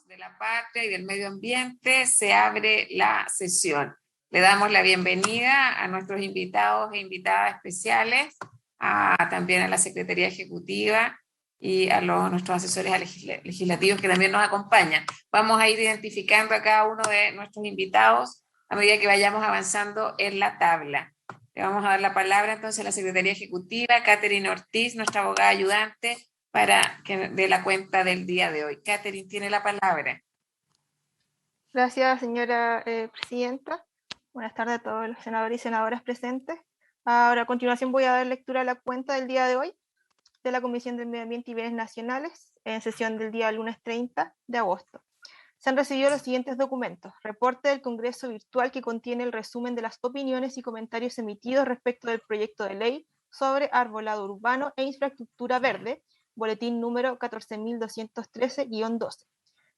de la Patria y del Medio Ambiente, se abre la sesión. Le damos la bienvenida a nuestros invitados e invitadas especiales, también a la Secretaría Ejecutiva y a nuestros asesores legislativos que también nos acompañan. Vamos a ir identificando a cada uno de nuestros invitados a medida que vayamos avanzando en la tabla. Le vamos a dar la palabra entonces a la Secretaría Ejecutiva, Catherine Ortiz, nuestra abogada ayudante, para que dé la cuenta del día de hoy. Catherine tiene la palabra. Gracias, señora presidenta. Buenas tardes a todos los senadores y senadoras presentes. Ahora, a continuación, voy a dar lectura a la cuenta del día de hoy de la Comisión del Medio Ambiente y Bienes Nacionales en sesión del día lunes 30 de agosto. Se han recibido los siguientes documentos. Reporte del Congreso virtual que contiene el resumen de las opiniones y comentarios emitidos respecto del proyecto de ley sobre arbolado urbano e infraestructura verde, boletín número 14.213-12.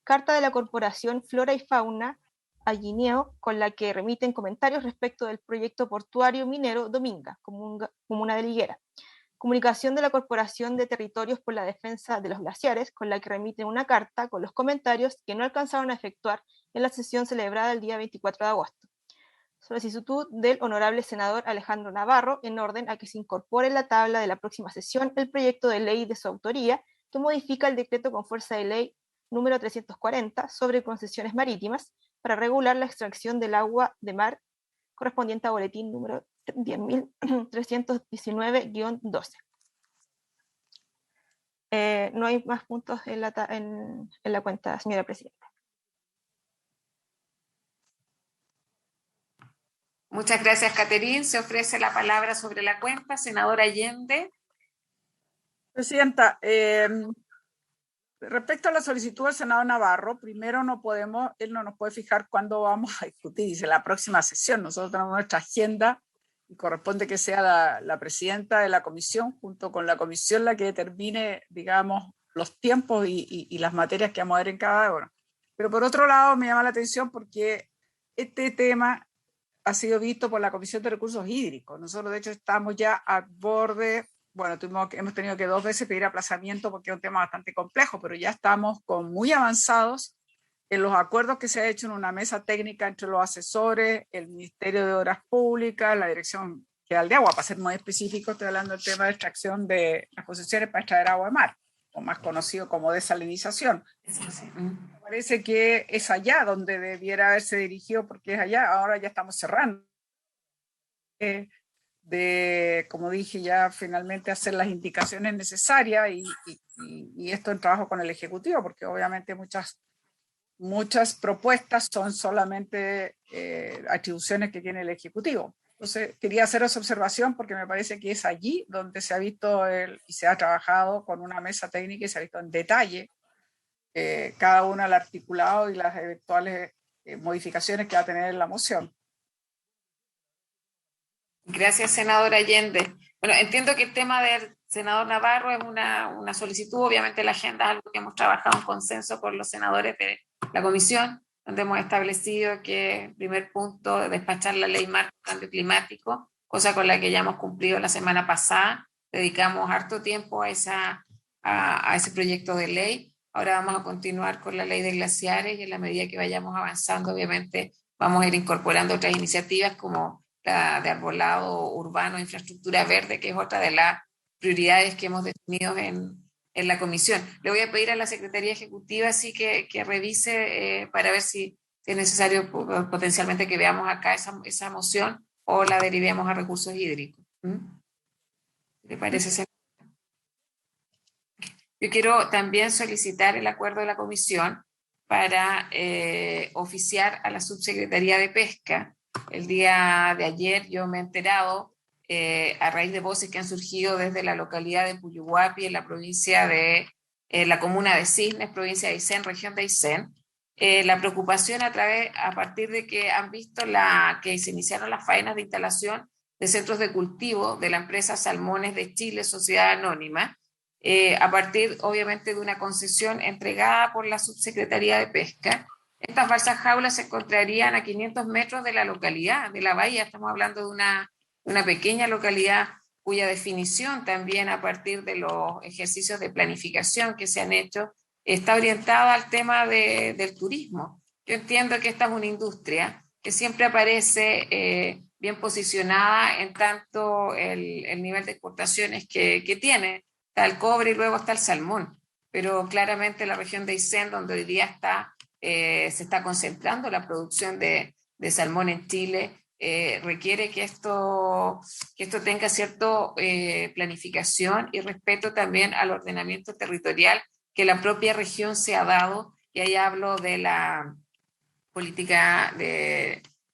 Carta de la Corporación Flora y Fauna Allineo, con la que remiten comentarios respecto del proyecto portuario minero Dominga, comuna de Liguera. Comunicación de la Corporación de Territorios por la Defensa de los Glaciares, con la que remiten una carta con los comentarios que no alcanzaron a efectuar en la sesión celebrada el día 24 de agosto. Solicitud del honorable senador Alejandro Navarro, en orden a que se incorpore en la tabla de la próxima sesión el proyecto de ley de su autoría que modifica el decreto con fuerza de ley número 340 sobre concesiones marítimas para regular la extracción del agua de mar correspondiente a boletín número 10.319-12. No hay más puntos en la cuenta, señora presidenta. Muchas gracias, Catherine. Se ofrece la palabra sobre la cuenta. Senadora Allende. Presidenta, respecto a la solicitud del senador Navarro, primero él no nos puede fijar cuándo vamos a discutir, dice la próxima sesión. Nosotros tenemos nuestra agenda y corresponde que sea la presidenta de la comisión, junto con la comisión, la que determine, digamos, los tiempos y las materias que vamos a ver en cada hora. Pero por otro lado, me llama la atención porque este tema ha sido visto por la Comisión de Recursos Hídricos. Nosotros, de hecho, estamos ya a borde. Bueno, hemos tenido que 2 veces pedir aplazamiento porque es un tema bastante complejo, pero ya estamos muy avanzados en los acuerdos que se ha hecho en una mesa técnica entre los asesores, el Ministerio de Obras Públicas, la Dirección General de Agua, para ser muy específico, estoy hablando del tema de extracción de las concesiones para extraer agua de mar, o más conocido como desalinización. Me parece que es allá donde debiera haberse dirigido, porque es allá, ahora ya estamos cerrando. Como dije, ya finalmente hacer las indicaciones necesarias y esto en trabajo con el Ejecutivo, porque obviamente muchas propuestas son solamente atribuciones que tiene el Ejecutivo. Entonces, quería hacer esa observación porque me parece que es allí donde se ha visto y se ha trabajado con una mesa técnica y se ha visto en detalle cada uno del articulado y las eventuales modificaciones que va a tener la moción. Gracias, senadora Allende. Bueno, entiendo que el tema del senador Navarro es una solicitud. Obviamente la agenda es algo que hemos trabajado en consenso con los senadores de la comisión, donde hemos establecido que el primer punto, despachar la ley marco de cambio climático, cosa con la que ya hemos cumplido la semana pasada. Dedicamos harto tiempo a ese proyecto de ley. Ahora vamos a continuar con la ley de glaciares y en la medida que vayamos avanzando, obviamente, vamos a ir incorporando otras iniciativas como la de arbolado urbano, infraestructura verde, que es otra de las prioridades que hemos definido en la comisión. Le voy a pedir a la Secretaría Ejecutiva así que revise para ver si es necesario potencialmente que veamos acá esa moción o la derivemos a recursos hídricos. ¿Le parece, señor? Yo quiero también solicitar el acuerdo de la comisión para oficiar a la Subsecretaría de Pesca. El día de ayer yo me he enterado, a raíz de voces que han surgido desde la localidad de Puyuhuapi, en la provincia de la comuna de Cisnes, provincia de Aysén, región de Aysén, la preocupación a partir de que han visto que se iniciaron las faenas de instalación de centros de cultivo de la empresa Salmones de Chile, Sociedad Anónima, a partir obviamente de una concesión entregada por la Subsecretaría de Pesca. Estas balsas jaulas se encontrarían a 500 metros de la localidad, de la bahía. Estamos hablando de una pequeña localidad cuya definición también a partir de los ejercicios de planificación que se han hecho está orientada al tema del turismo. Yo entiendo que esta es una industria que siempre aparece bien posicionada en tanto el nivel de exportaciones que tiene. Está el cobre y luego está el salmón, pero claramente la región de Aysén, donde hoy día se está concentrando la producción de salmón en Chile, requiere que esto tenga cierta planificación y respeto también al ordenamiento territorial que la propia región se ha dado, y ahí hablo de la política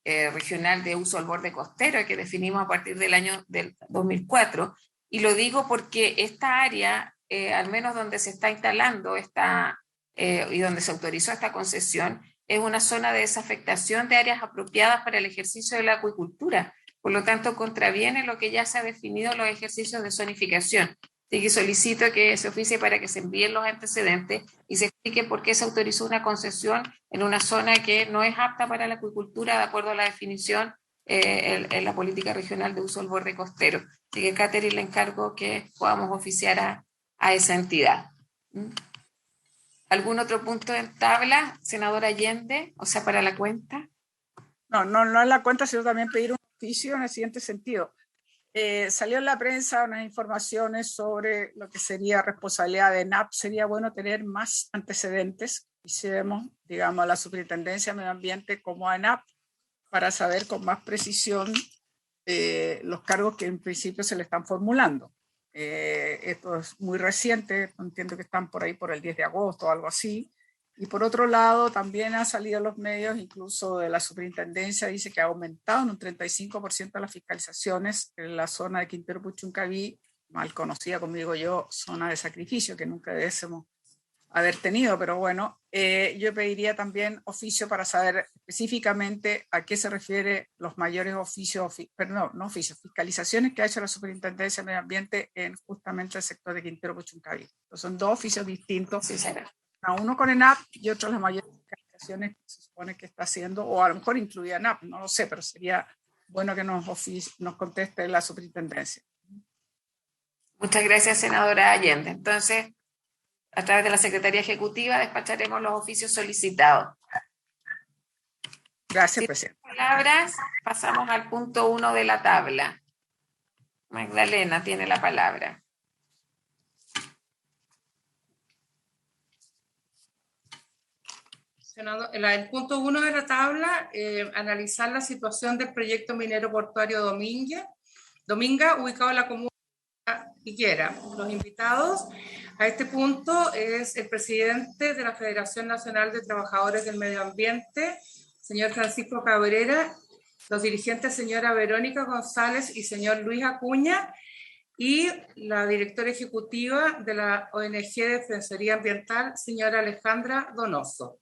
regional de uso al borde costero que definimos a partir del 2004, y lo digo porque esta área, al menos donde se está instalando y donde se autorizó esta concesión, es una zona de desafectación de áreas apropiadas para el ejercicio de la acuicultura. Por lo tanto, contraviene lo que ya se ha definido en los ejercicios de zonificación. Así que solicito que se oficie para que se envíen los antecedentes y se explique por qué se autorizó una concesión en una zona que no es apta para la acuicultura de acuerdo a la definición en la política regional de uso del borde costero. Así que, Catherine, le encargo que podamos oficiar a esa entidad. ¿Algún otro punto en tabla, senadora Allende? O sea, para la cuenta. No es la cuenta, sino también pedir un oficio en el siguiente sentido. Salió en la prensa unas informaciones sobre lo que sería responsabilidad de ENAP. Sería bueno tener más antecedentes. Hicimos, digamos, a la Superintendencia de Medio Ambiente como a ENAP para saber con más precisión los cargos que en principio se le están formulando. Esto es muy reciente, entiendo que están por ahí por el 10 de agosto o algo así. Y por otro lado, también han salido los medios, incluso de la superintendencia, dice que ha aumentado en un 35% las fiscalizaciones en la zona de Quintero Puchuncaví, mal conocida, como digo yo, zona de sacrificio, que nunca debemos haber tenido, pero bueno, yo pediría también oficio para saber específicamente a qué se refiere los mayores fiscalizaciones que ha hecho la Superintendencia de Medio Ambiente en justamente el sector de Quintero Puchuncaví. Son dos oficios distintos. Sí, Uno con ENAP y otro las mayores fiscalizaciones que se supone que está haciendo, o a lo mejor incluía ENAP, no lo sé, pero sería bueno que nos conteste la superintendencia. Muchas gracias, senadora Allende. Entonces, a través de la Secretaría Ejecutiva despacharemos los oficios solicitados. Gracias, presidente. Palabras, pasamos al punto 1 de la tabla. Magdalena tiene la palabra. El punto 1 de la tabla, analizar la situación del proyecto minero portuario Dominga, ubicado en la comuna de Higuera. Los invitados a este punto es el presidente de la Federación Nacional de Trabajadores del Medio Ambiente, señor Francisco Cabrera, los dirigentes señora Verónica González y señor Luis Acuña, y la directora ejecutiva de la ONG Defensoría Ambiental, señora Alejandra Donoso.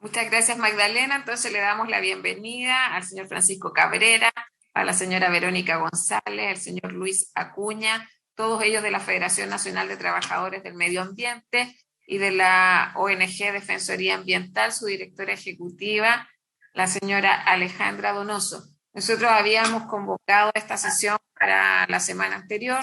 Muchas gracias, Magdalena. Entonces le damos la bienvenida al señor Francisco Cabrera, a la señora Verónica González, al señor Luis Acuña, todos ellos de la Federación Nacional de Trabajadores del Medio Ambiente y de la ONG Defensoría Ambiental, su directora ejecutiva, la señora Alejandra Donoso. Nosotros habíamos convocado esta sesión para la semana anterior,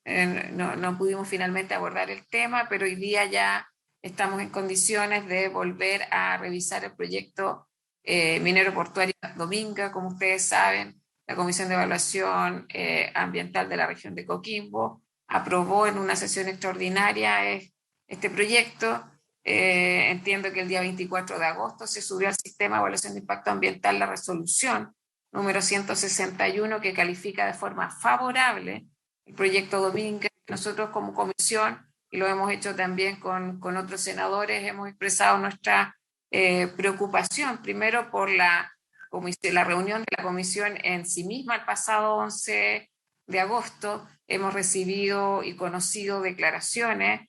no pudimos finalmente abordar el tema, pero hoy día ya estamos en condiciones de volver a revisar el proyecto minero portuario Dominga. Como ustedes saben, la Comisión de Evaluación Ambiental de la región de Coquimbo aprobó en una sesión extraordinaria este proyecto. Entiendo que el día 24 de agosto se subió al sistema de evaluación de impacto ambiental la resolución número 161 que califica de forma favorable el proyecto Dominga. Nosotros como comisión, y lo hemos hecho también con otros senadores, hemos expresado nuestra preocupación, primero por la reunión de la comisión en sí misma el pasado 11 de agosto. Hemos recibido y conocido declaraciones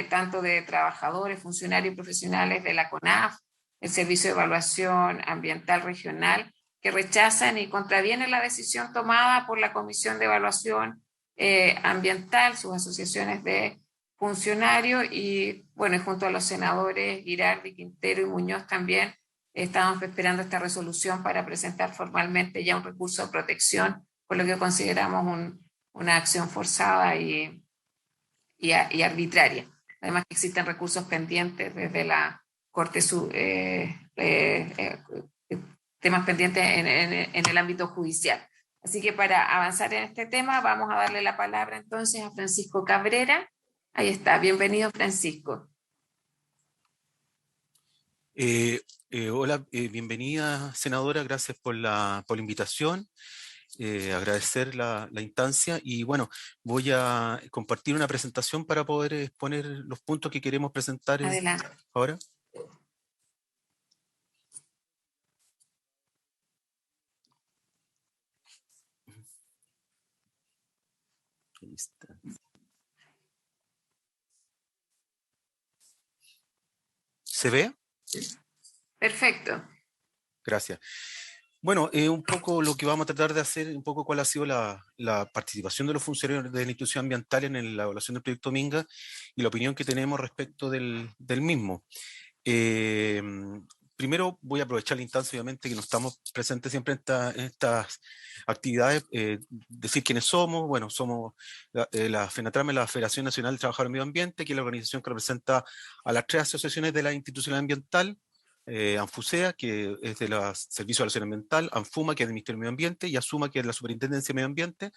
tanto de trabajadores, funcionarios y profesionales de la CONAF, el Servicio de Evaluación Ambiental Regional, que rechazan y contravienen la decisión tomada por la Comisión de Evaluación Ambiental, sus asociaciones de funcionarios, y bueno, y junto a los senadores Girardi, Quintero y Muñoz también estamos esperando esta resolución para presentar formalmente ya un recurso de protección, por lo que consideramos una acción forzada y y arbitraria. Además que existen recursos pendientes desde la Corte, temas pendientes en el ámbito judicial. Así que para avanzar en este tema vamos a darle la palabra entonces a Francisco Cabrera. Ahí está, bienvenido Francisco. Hola, bienvenida senadora, gracias por la invitación. Agradecer la instancia y bueno, voy a compartir una presentación para poder exponer los puntos que queremos presentar ahora. Ahí está. ¿Se ve? Perfecto. Gracias. Bueno, un poco lo que vamos a tratar de hacer, un poco cuál ha sido la participación de los funcionarios de la institución ambiental en la evaluación del proyecto Minga y la opinión que tenemos respecto del mismo. Primero voy a aprovechar la instancia, obviamente, que no estamos presentes siempre en estas actividades, decir quiénes somos. Bueno, somos la FENATRAME, la Federación Nacional de Trabajadores del Medio Ambiente, que es la organización que representa a las 3 asociaciones de la institucionalidad ambiental, ANFUSEA, que es de los Servicios de Evaluación Ambiental, ANFUMA, que es del Ministerio del Medio Ambiente, y ASUMA, que es de la Superintendencia de Medio Ambiente.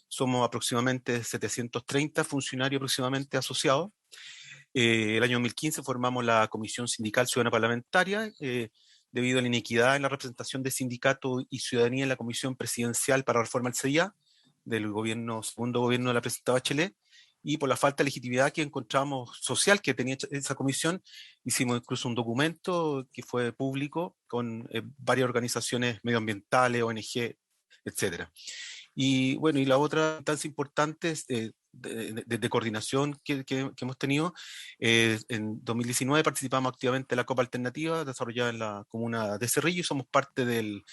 Somos aproximadamente 730 funcionarios aproximadamente asociados. El año 2015 formamos la Comisión Sindical Ciudadana Parlamentaria, debido a la inequidad en la representación de sindicatos y ciudadanía en la Comisión Presidencial para la Reforma del CIA, del segundo gobierno de la presidenta Bachelet, y por la falta de legitimidad que encontramos social que tenía esa comisión, hicimos incluso un documento que fue público con varias organizaciones medioambientales, ONG, etcétera. Y bueno, y la otra instancia importante es, de coordinación que hemos tenido, en 2019 participamos activamente en la Copa Alternativa desarrollada en la comuna de Cerrillo y somos parte del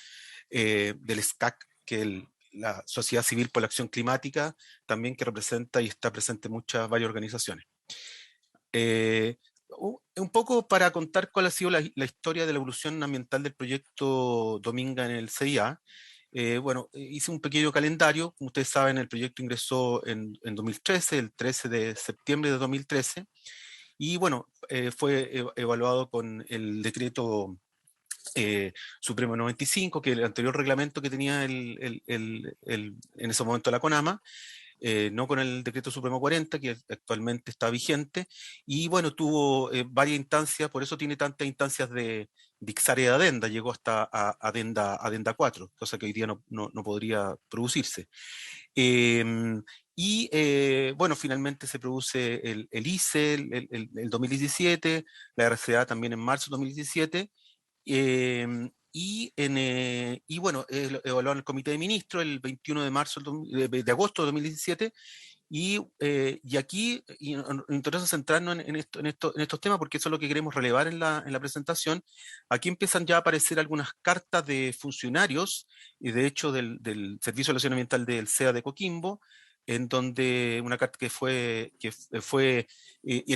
SCAC, que es la Sociedad Civil por la Acción Climática, también que representa y está presente en varias organizaciones. Un poco para contar cuál ha sido la historia de la evolución ambiental del proyecto Dominga en el CIA. Bueno, hice un pequeño calendario. Como ustedes saben, el proyecto ingresó en 2013, el 13 de septiembre de 2013, y bueno, fue evaluado con el decreto Supremo 95, que es el anterior reglamento que tenía en ese momento la CONAMA, no con el decreto Supremo 40, que actualmente está vigente, y bueno, tuvo varias instancias, por eso tiene tantas instancias de Ixare de adenda, llegó hasta adenda 4, cosa que hoy día no podría producirse. Bueno, finalmente se produce el ICE el 2017, la RCA también en marzo de 2017, y bueno, evaluaron el Comité de Ministros el 21 de marzo de agosto de 2017, y aquí nos interesa centrarnos en estos temas porque eso es lo que queremos relevar en la presentación. Aquí empiezan ya a aparecer algunas cartas de funcionarios, y de hecho del Servicio de Evaluación Ambiental del CEA de Coquimbo, en donde una carta era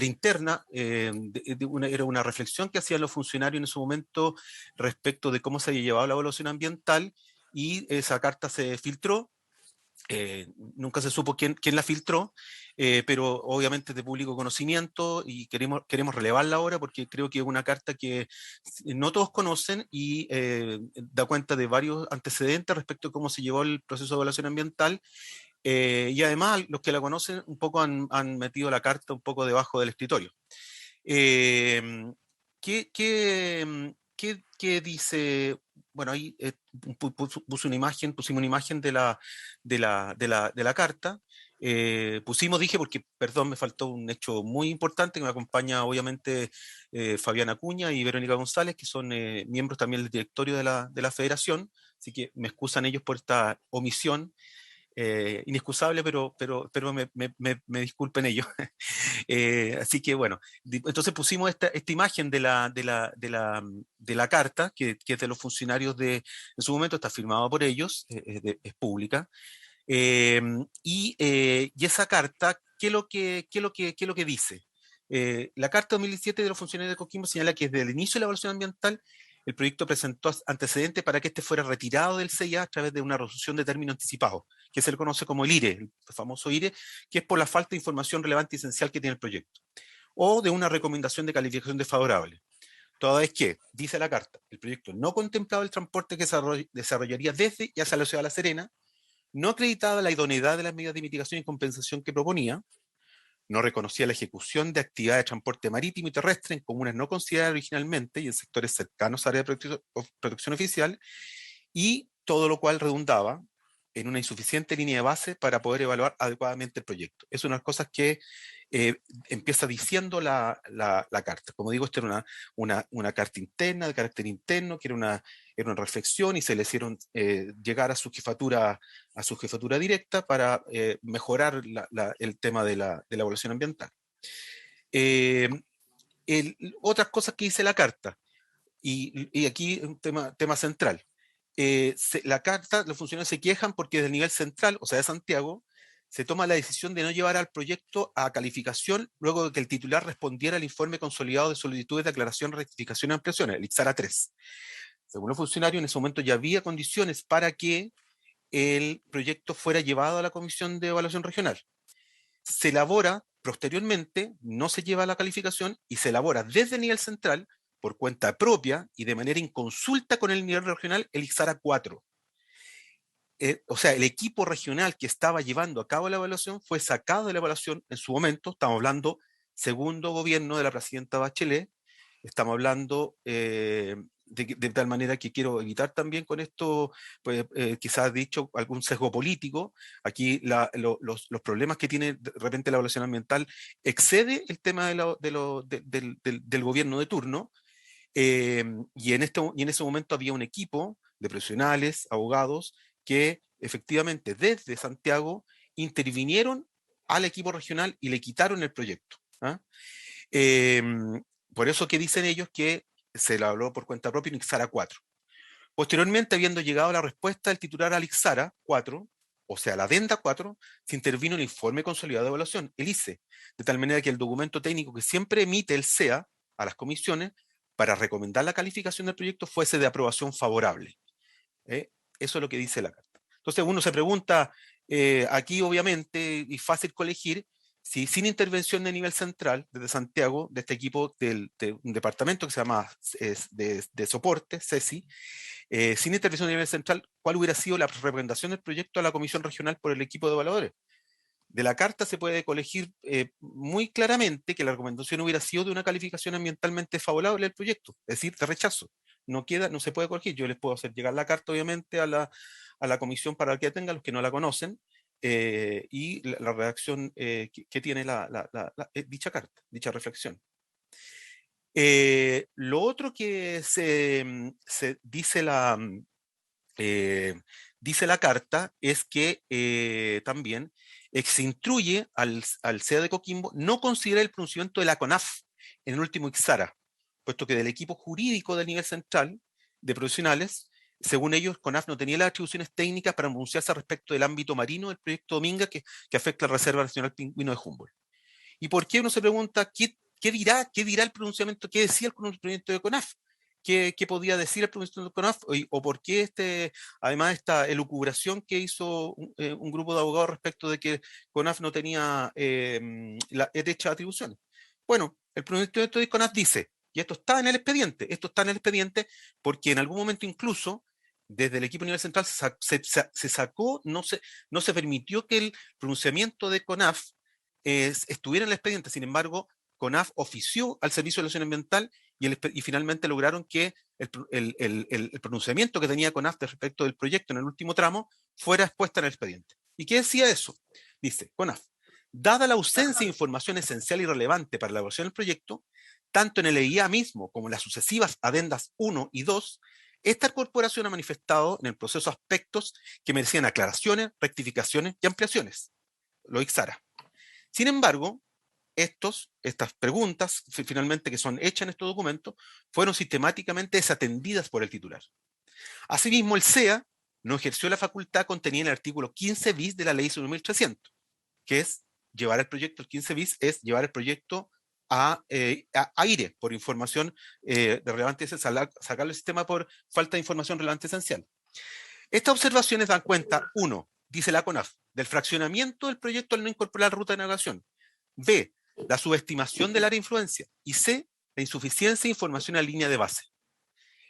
interna, era una reflexión que hacían los funcionarios en ese momento respecto de cómo se había llevado la evaluación ambiental, y esa carta se filtró. Nunca se supo quién la filtró, pero obviamente es de público conocimiento y queremos relevarla ahora porque creo que es una carta que no todos conocen y da cuenta de varios antecedentes respecto a cómo se llevó el proceso de evaluación ambiental. Y además los que la conocen un poco han metido la carta un poco debajo del escritorio. ¿Qué dice? Bueno, ahí pusimos una imagen de la carta. Dije, porque, perdón, me faltó un hecho muy importante, que me acompaña obviamente Fabiana Acuña y Verónica González, que son miembros también del directorio de la federación, así que me excusan ellos por esta omisión. Inexcusable, pero me disculpen ellos. Así que bueno, entonces pusimos esta imagen de la carta, que es de los funcionarios en su momento, está firmado por ellos, es pública. Y esa carta, ¿qué es lo que dice? La carta 2017 de los funcionarios de Coquimbo señala que desde el inicio de la evaluación ambiental el proyecto presentó antecedentes para que este fuera retirado del CIA a través de una resolución de término anticipado. que se le conoce como el IRE, el famoso IRE, que es por la falta de información relevante y esencial que tiene el proyecto, o de una recomendación de calificación desfavorable. Toda vez que, dice la carta, el proyecto no contemplaba el transporte que desarrollaría desde y hacia la ciudad de La Serena, no acreditaba la idoneidad de las medidas de mitigación y compensación que proponía, no reconocía la ejecución de actividades de transporte marítimo y terrestre en comunas no consideradas originalmente y en sectores cercanos a área de protección oficial, y todo lo cual redundaba en una insuficiente línea de base para poder evaluar adecuadamente el proyecto. Es una de las cosas que empieza diciendo la carta. Como digo, esta era una carta interna, de carácter interno, que era una reflexión, y se le hicieron llegar a su jefatura directa para mejorar el tema de la evaluación ambiental. Otras cosas que dice la carta, y aquí un tema central. La carta, los funcionarios se quejan porque del nivel central, o sea, de Santiago, se toma la decisión de no llevar al proyecto a calificación luego de que el titular respondiera al informe consolidado de solicitudes de aclaración, rectificación y ampliaciones, el IXARA 3. Según los funcionarios, en ese momento ya había condiciones para que el proyecto fuera llevado a la Comisión de Evaluación Regional. Se elabora posteriormente, no se lleva a la calificación y se elabora desde el nivel central por cuenta propia y de manera inconsulta con el nivel regional, el IXARA 4. O sea, el equipo regional que estaba llevando a cabo la evaluación fue sacado de la evaluación en su momento. Estamos hablando segundo gobierno de la presidenta Bachelet. Estamos hablando de tal manera que quiero evitar también con esto, pues, quizás dicho algún sesgo político. Aquí los problemas que tiene de repente la evaluación ambiental excede el tema del gobierno de turno. Y en ese momento había un equipo de profesionales, abogados, que efectivamente desde Santiago intervinieron al equipo regional y le quitaron el proyecto. ¿Ah? Por eso que dicen ellos que se le habló por cuenta propia en IXARA 4. Posteriormente, habiendo llegado la respuesta del titular al IXARA 4, o sea, la adenda 4, se intervino el informe consolidado de evaluación, el ICE, de tal manera que el documento técnico que siempre emite el CEA a las comisiones para recomendar la calificación del proyecto fuese de aprobación favorable. Eso es lo que dice la carta. Entonces uno se pregunta, aquí obviamente, y fácil colegir, si sin intervención de nivel central, desde Santiago, de este equipo de un departamento que se llama de soporte, CESI, sin intervención de nivel central, ¿cuál hubiera sido la recomendación del proyecto a la Comisión Regional por el equipo de evaluadores? De la carta se puede colegir muy claramente que la recomendación hubiera sido de una calificación ambientalmente favorable del proyecto, es decir, de rechazo. No se puede corregir. Yo les puedo hacer llegar la carta, obviamente, a la comisión para que tengan los que no la conocen, y la redacción que tiene dicha carta, dicha reflexión. Lo otro que se dice dice la carta es que también se instruye al CEA de Coquimbo no considerar el pronunciamiento de la CONAF en el último IXARA, puesto que del equipo jurídico del nivel central de profesionales, según ellos, CONAF no tenía las atribuciones técnicas para pronunciarse respecto del ámbito marino del proyecto Dominga que afecta a la Reserva Nacional Pingüino de Humboldt. ¿Y por qué uno se pregunta qué dirá el pronunciamiento, qué decía el pronunciamiento de CONAF? ¿Qué podía decir el pronunciamiento de CONAF? ¿O por qué además esta elucubración que hizo un grupo de abogados respecto de que CONAF no tenía la derecha de atribuciones? Bueno, el pronunciamiento de CONAF dice, y esto está en el expediente porque en algún momento incluso desde el equipo a nivel central se sacó, no se permitió que el pronunciamiento de CONAF estuviera en el expediente. Sin embargo, CONAF ofició al Servicio de Evaluación Ambiental y finalmente lograron que el pronunciamiento que tenía CONAF respecto del proyecto en el último tramo fuera expuesta en el expediente. ¿Y qué decía eso? Dice CONAF: dada la ausencia de información esencial y relevante para la evaluación del proyecto, tanto en el EIA mismo como en las sucesivas adendas 1 y 2, esta corporación ha manifestado en el proceso aspectos que merecían aclaraciones, rectificaciones y ampliaciones. Lo IXARA. Sin embargo, estas preguntas, finalmente, que son hechas en estos documentos, fueron sistemáticamente desatendidas por el titular. Asimismo, el CEA no ejerció la facultad contenida en el artículo 15 bis de la ley 1300, que es llevar el proyecto, el 15 bis es llevar el proyecto a aire por información de relevante esencial, sacarlo del sistema por falta de información relevante esencial. Estas observaciones dan cuenta, uno, dice la CONAF, del fraccionamiento del proyecto al no incorporar ruta de navegación. B, la subestimación del área de influencia. Y C, la insuficiencia de información en línea de base.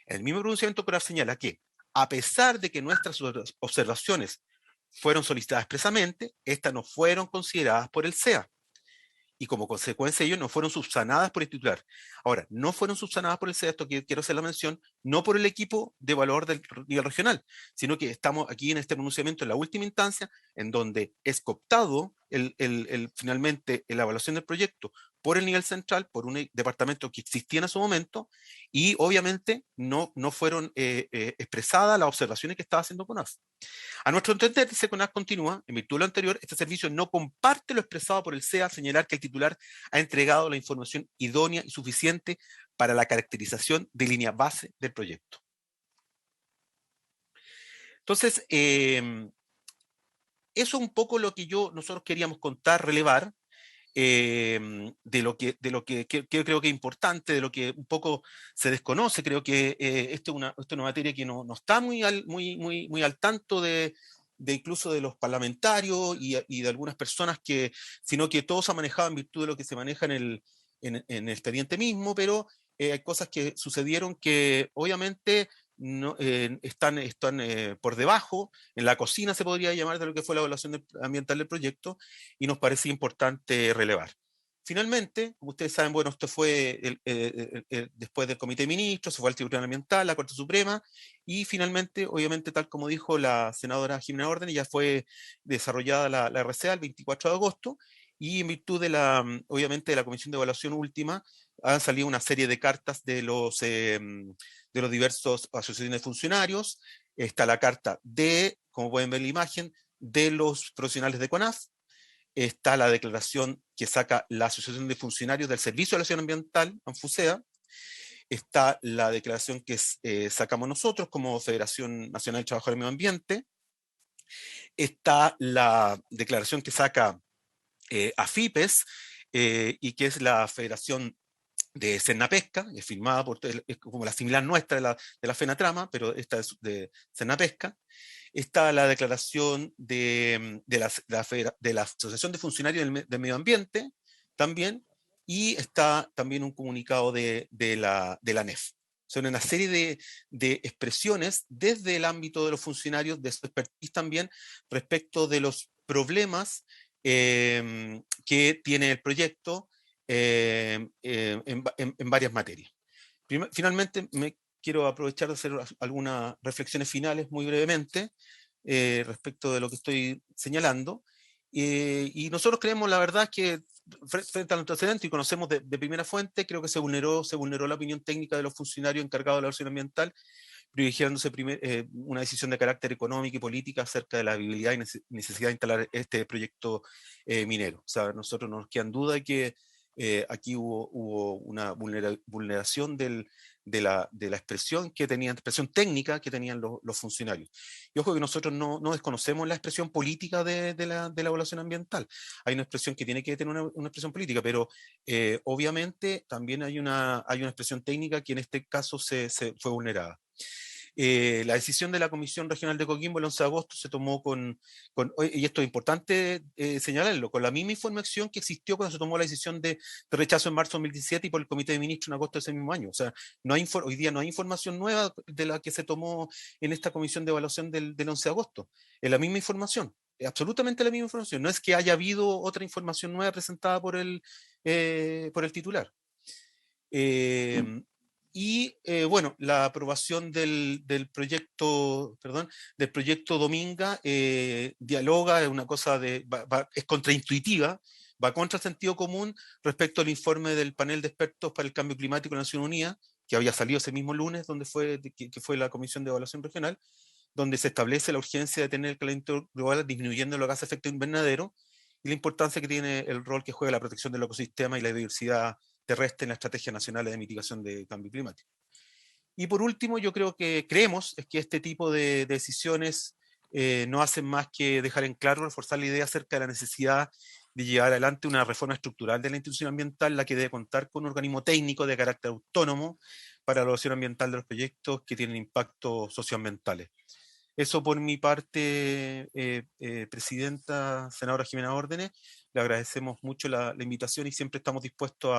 El mismo pronunciamiento CONAF señala que, a pesar de que nuestras observaciones fueron solicitadas expresamente, estas no fueron consideradas por el SEA. Y como consecuencia de ello no fueron subsanadas por el titular. Ahora, no fueron subsanadas por el SEA, esto quiero hacer la mención, no por el equipo de evaluador del nivel regional, sino que estamos aquí en este pronunciamiento en la última instancia, en donde es cooptado finalmente la evaluación del proyecto por el nivel central, por un departamento que existía en su momento, y obviamente no fueron expresadas las observaciones que estaba haciendo CONAF. A nuestro entender, dice CONAF continúa, en virtud de lo anterior, este servicio no comparte lo expresado por el SEA al señalar que el titular ha entregado la información idónea y suficiente para la caracterización de línea base del proyecto. Entonces, eso es un poco lo que nosotros queríamos contar, relevar, de lo que creo que es importante, de lo que un poco se desconoce. Creo que esto es una materia que no está muy al tanto de incluso de los parlamentarios y de algunas personas, sino que todo se ha manejado en virtud de lo que se maneja en el expediente mismo, pero hay cosas que sucedieron que obviamente no, están por debajo, en la cocina se podría llamar, de lo que fue la evaluación ambiental del proyecto, y nos parece importante relevar. Finalmente, como ustedes saben, bueno, esto fue después del Comité de Ministros, se fue al Tribunal Ambiental, la Corte Suprema, y finalmente, obviamente, tal como dijo la senadora Jimena Orden, ya fue desarrollada la RCA el 24 de agosto, y en virtud de obviamente, de la Comisión de Evaluación última, han salido una serie de cartas de los diversos asociaciones de funcionarios. Está la carta como pueden ver en la imagen, de los profesionales de CONAF. Está la declaración que saca la Asociación de Funcionarios del Servicio de Evaluación Ambiental, ANFUSEA. Está la declaración que sacamos nosotros como Federación Nacional de Trabajadores del Medio Ambiente. Está la declaración que saca AFIPES, y que es la Federación de Cernapesca, es firmada es como la similar nuestra de la FENATRAMA, pero esta es de Cernapesca. Está la declaración de la Asociación de Funcionarios del Medio Ambiente también, y está también un comunicado de la ANEF. Son una serie de expresiones desde el ámbito de los funcionarios, de su expertise también, respecto de los problemas que tiene el proyecto en varias materias. Finalmente, quiero aprovechar de hacer algunas reflexiones finales muy brevemente respecto de lo que estoy señalando. Y nosotros creemos, la verdad, que frente al antecedente, y conocemos de primera fuente, creo que se vulneró la opinión técnica de los funcionarios encargados de la evaluación ambiental, privilegiándose una decisión de carácter económico y política acerca de la viabilidad y necesidad de instalar este proyecto minero. O sea, nosotros no nos quedan duda de que aquí hubo una vulneración de la expresión técnica que tenían los funcionarios. Y ojo que nosotros no desconocemos la expresión política de la evaluación ambiental. Hay una expresión que tiene que tener una expresión política, pero obviamente también hay una expresión técnica que en este caso se fue vulnerada. La decisión de la Comisión Regional de Coquimbo el 11 de agosto se tomó y esto es importante señalarlo, con la misma información que existió cuando se tomó la decisión de rechazo en marzo de 2017 y por el Comité de Ministros en agosto de ese mismo año. O sea, hoy día no hay información nueva de la que se tomó en esta Comisión de Evaluación del 11 de agosto. Es la misma información, absolutamente la misma información. No es que haya habido otra información nueva presentada por el titular. Bueno, la aprobación del proyecto Dominga dialoga, es una cosa es contraintuitiva, va contra el sentido común respecto al informe del panel de expertos para el cambio climático de Naciones Unidas, que había salido ese mismo lunes, que fue la Comisión de Evaluación Regional, donde se establece la urgencia de tener el calentamiento global disminuyendo los gases de efecto invernadero y la importancia que tiene el rol que juega la protección del ecosistema y la biodiversidad terrestre en la Estrategia Nacional de Mitigación de Cambio Climático. Y por último, creemos que este tipo de decisiones no hacen más que dejar en claro, reforzar la idea acerca de la necesidad de llevar adelante una reforma estructural de la institución ambiental, la que debe contar con un organismo técnico de carácter autónomo para la evaluación ambiental de los proyectos que tienen impactos socioambientales. Eso por mi parte, Presidenta, senadora Jimena Órdenes, le agradecemos mucho la invitación y siempre estamos dispuestos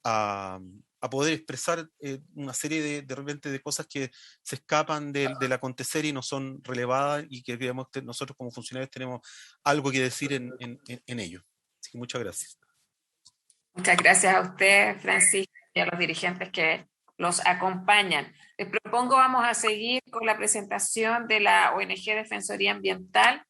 a poder expresar una serie de repente de cosas que se escapan del acontecer y no son relevadas y que digamos, nosotros como funcionarios tenemos algo que decir en ello. Así que muchas gracias. Muchas gracias a usted, Francisco, y a los dirigentes que los acompañan. Les propongo, vamos a seguir con la presentación de la ONG Defensoría Ambiental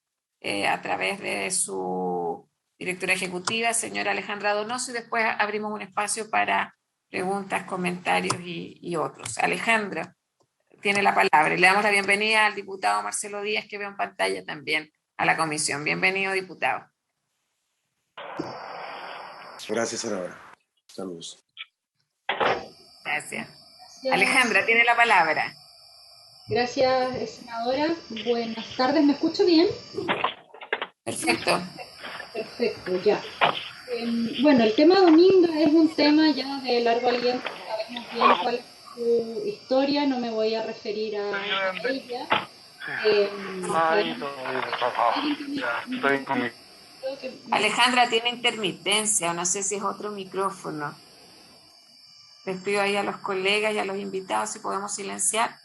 a través de su directora ejecutiva, señora Alejandra Donoso, y después abrimos un espacio para preguntas, comentarios y otros. Alejandra tiene la palabra. Y le damos la bienvenida al diputado Marcelo Díaz, que veo en pantalla también a la comisión. Bienvenido, diputado. Gracias, senadora. Saludos. Gracias. Alejandra, tiene la palabra. Gracias, senadora. Buenas tardes, ¿me escucho bien? Perfecto. Perfecto, ya. Bueno, el tema Dominga es un tema ya de largo aliento, sabemos bien cuál es su historia, no me voy a referir a ella. Alejandra tiene intermitencia, no sé si es otro micrófono. Les pido ahí a los colegas y a los invitados si podemos silenciar.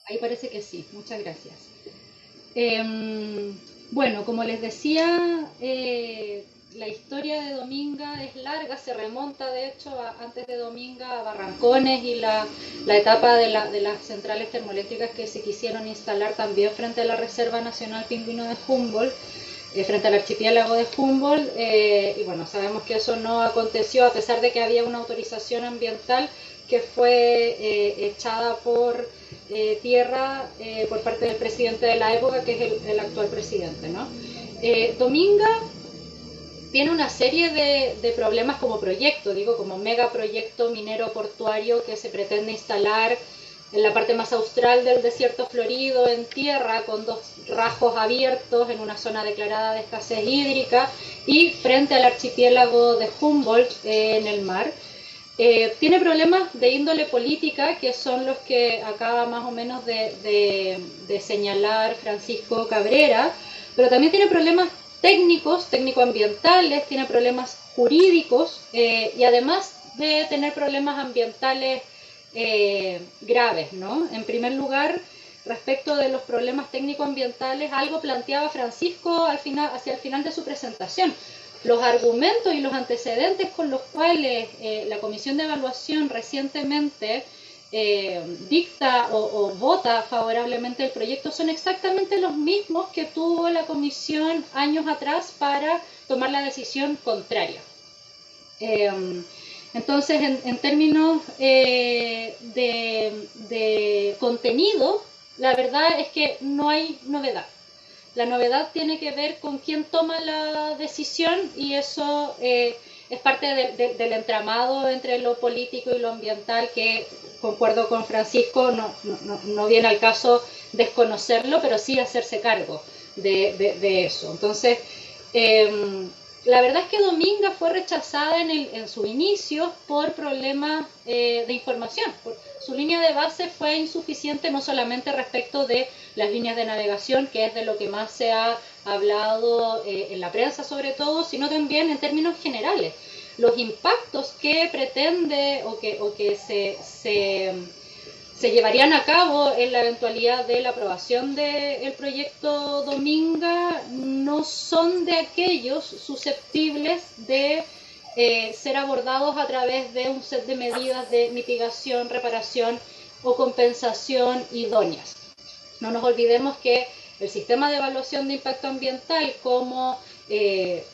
Ahí parece que sí, muchas gracias. Bueno, como les decía, la historia de Dominga es larga, se remonta de hecho antes de Dominga a Barrancones y la etapa de las centrales termoeléctricas que se quisieron instalar también frente a la Reserva Nacional Pingüino de Humboldt, frente al archipiélago de Humboldt, y bueno, sabemos que eso no aconteció a pesar de que había una autorización ambiental que fue echada por tierra por parte del presidente de la época, que es el actual presidente, ¿no? Dominga tiene una serie de problemas como proyecto, digo, como megaproyecto minero portuario que se pretende instalar en la parte más austral del desierto florido, en tierra, con 2 rajos abiertos en una zona declarada de escasez hídrica y frente al archipiélago de Humboldt en el mar. Tiene problemas de índole política, que son los que acaba más o menos de señalar Francisco Cabrera, pero también tiene problemas técnicos, técnico-ambientales, tiene problemas jurídicos y además de tener problemas ambientales graves, ¿no? En primer lugar, respecto de los problemas técnico-ambientales, algo planteaba Francisco hacia el final de su presentación. Los argumentos y los antecedentes con los cuales la Comisión de Evaluación recientemente dicta o vota favorablemente el proyecto son exactamente los mismos que tuvo la Comisión años atrás para tomar la decisión contraria. Entonces, en términos de contenido, la verdad es que no hay novedad. La novedad tiene que ver con quién toma la decisión y eso es parte del entramado entre lo político y lo ambiental que, concuerdo con Francisco, no viene al caso desconocerlo, pero sí hacerse cargo de eso. Entonces, la verdad es que Dominga fue rechazada en su inicio por problemas de información. Su línea de base fue insuficiente no solamente respecto de las líneas de navegación, que es de lo que más se ha hablado en la prensa sobre todo, sino también en términos generales. Los impactos que pretende o que se llevarían a cabo en la eventualidad de la aprobación del proyecto Dominga no son de aquellos susceptibles de ser abordados a través de un set de medidas de mitigación, reparación o compensación idóneas. No nos olvidemos que el sistema de evaluación de impacto ambiental como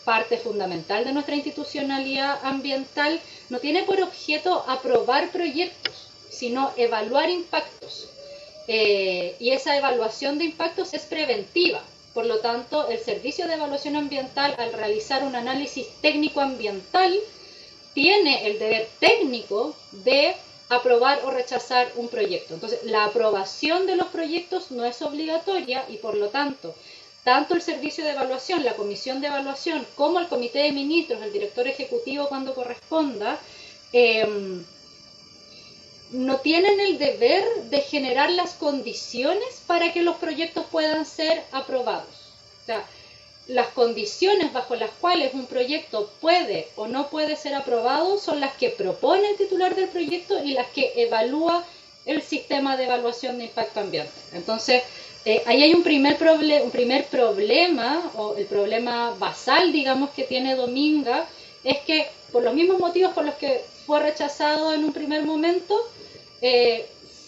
parte fundamental de nuestra institucionalidad ambiental no tiene por objeto aprobar proyectos, sino evaluar impactos. Y esa evaluación de impactos es preventiva. Por lo tanto, el Servicio de Evaluación Ambiental, al realizar un análisis técnico-ambiental, tiene el deber técnico de aprobar o rechazar un proyecto. Entonces, la aprobación de los proyectos no es obligatoria y, por lo tanto, tanto el Servicio de Evaluación, la Comisión de Evaluación, como el Comité de Ministros, el Director Ejecutivo cuando corresponda, no tienen el deber de generar las condiciones para que los proyectos puedan ser aprobados. O sea, las condiciones bajo las cuales un proyecto puede o no puede ser aprobado son las que propone el titular del proyecto y las que evalúa el sistema de evaluación de impacto ambiental. Entonces, ahí hay un primer problema, o el problema basal, digamos, que tiene Dominga, es que por los mismos motivos por los que fue rechazado en un primer momento,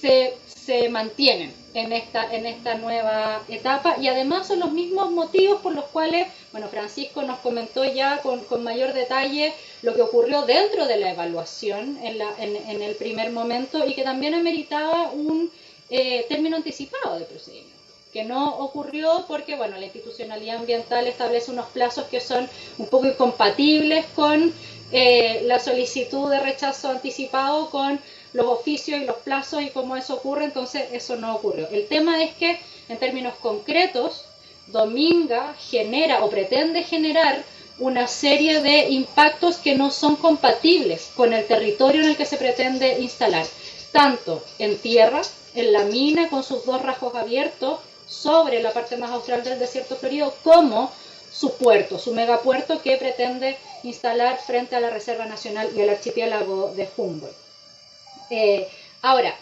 se mantienen en esta nueva etapa, y además son los mismos motivos por los cuales, bueno, Francisco nos comentó ya con mayor detalle lo que ocurrió dentro de la evaluación en el primer momento, y que también ameritaba un término anticipado de procedimiento, que no ocurrió porque, bueno, la institucionalidad ambiental establece unos plazos que son un poco incompatibles con la solicitud de rechazo anticipado, con los oficios y los plazos y cómo eso ocurre. Entonces eso no ocurrió. El tema es que, en términos concretos, Dominga genera o pretende generar una serie de impactos que no son compatibles con el territorio en el que se pretende instalar, tanto en tierra, en la mina con sus 2 rasgos abiertos sobre la parte más austral del desierto florido, como su puerto, su megapuerto que pretende instalar frente a la Reserva Nacional y el archipiélago de Humboldt. Ahora,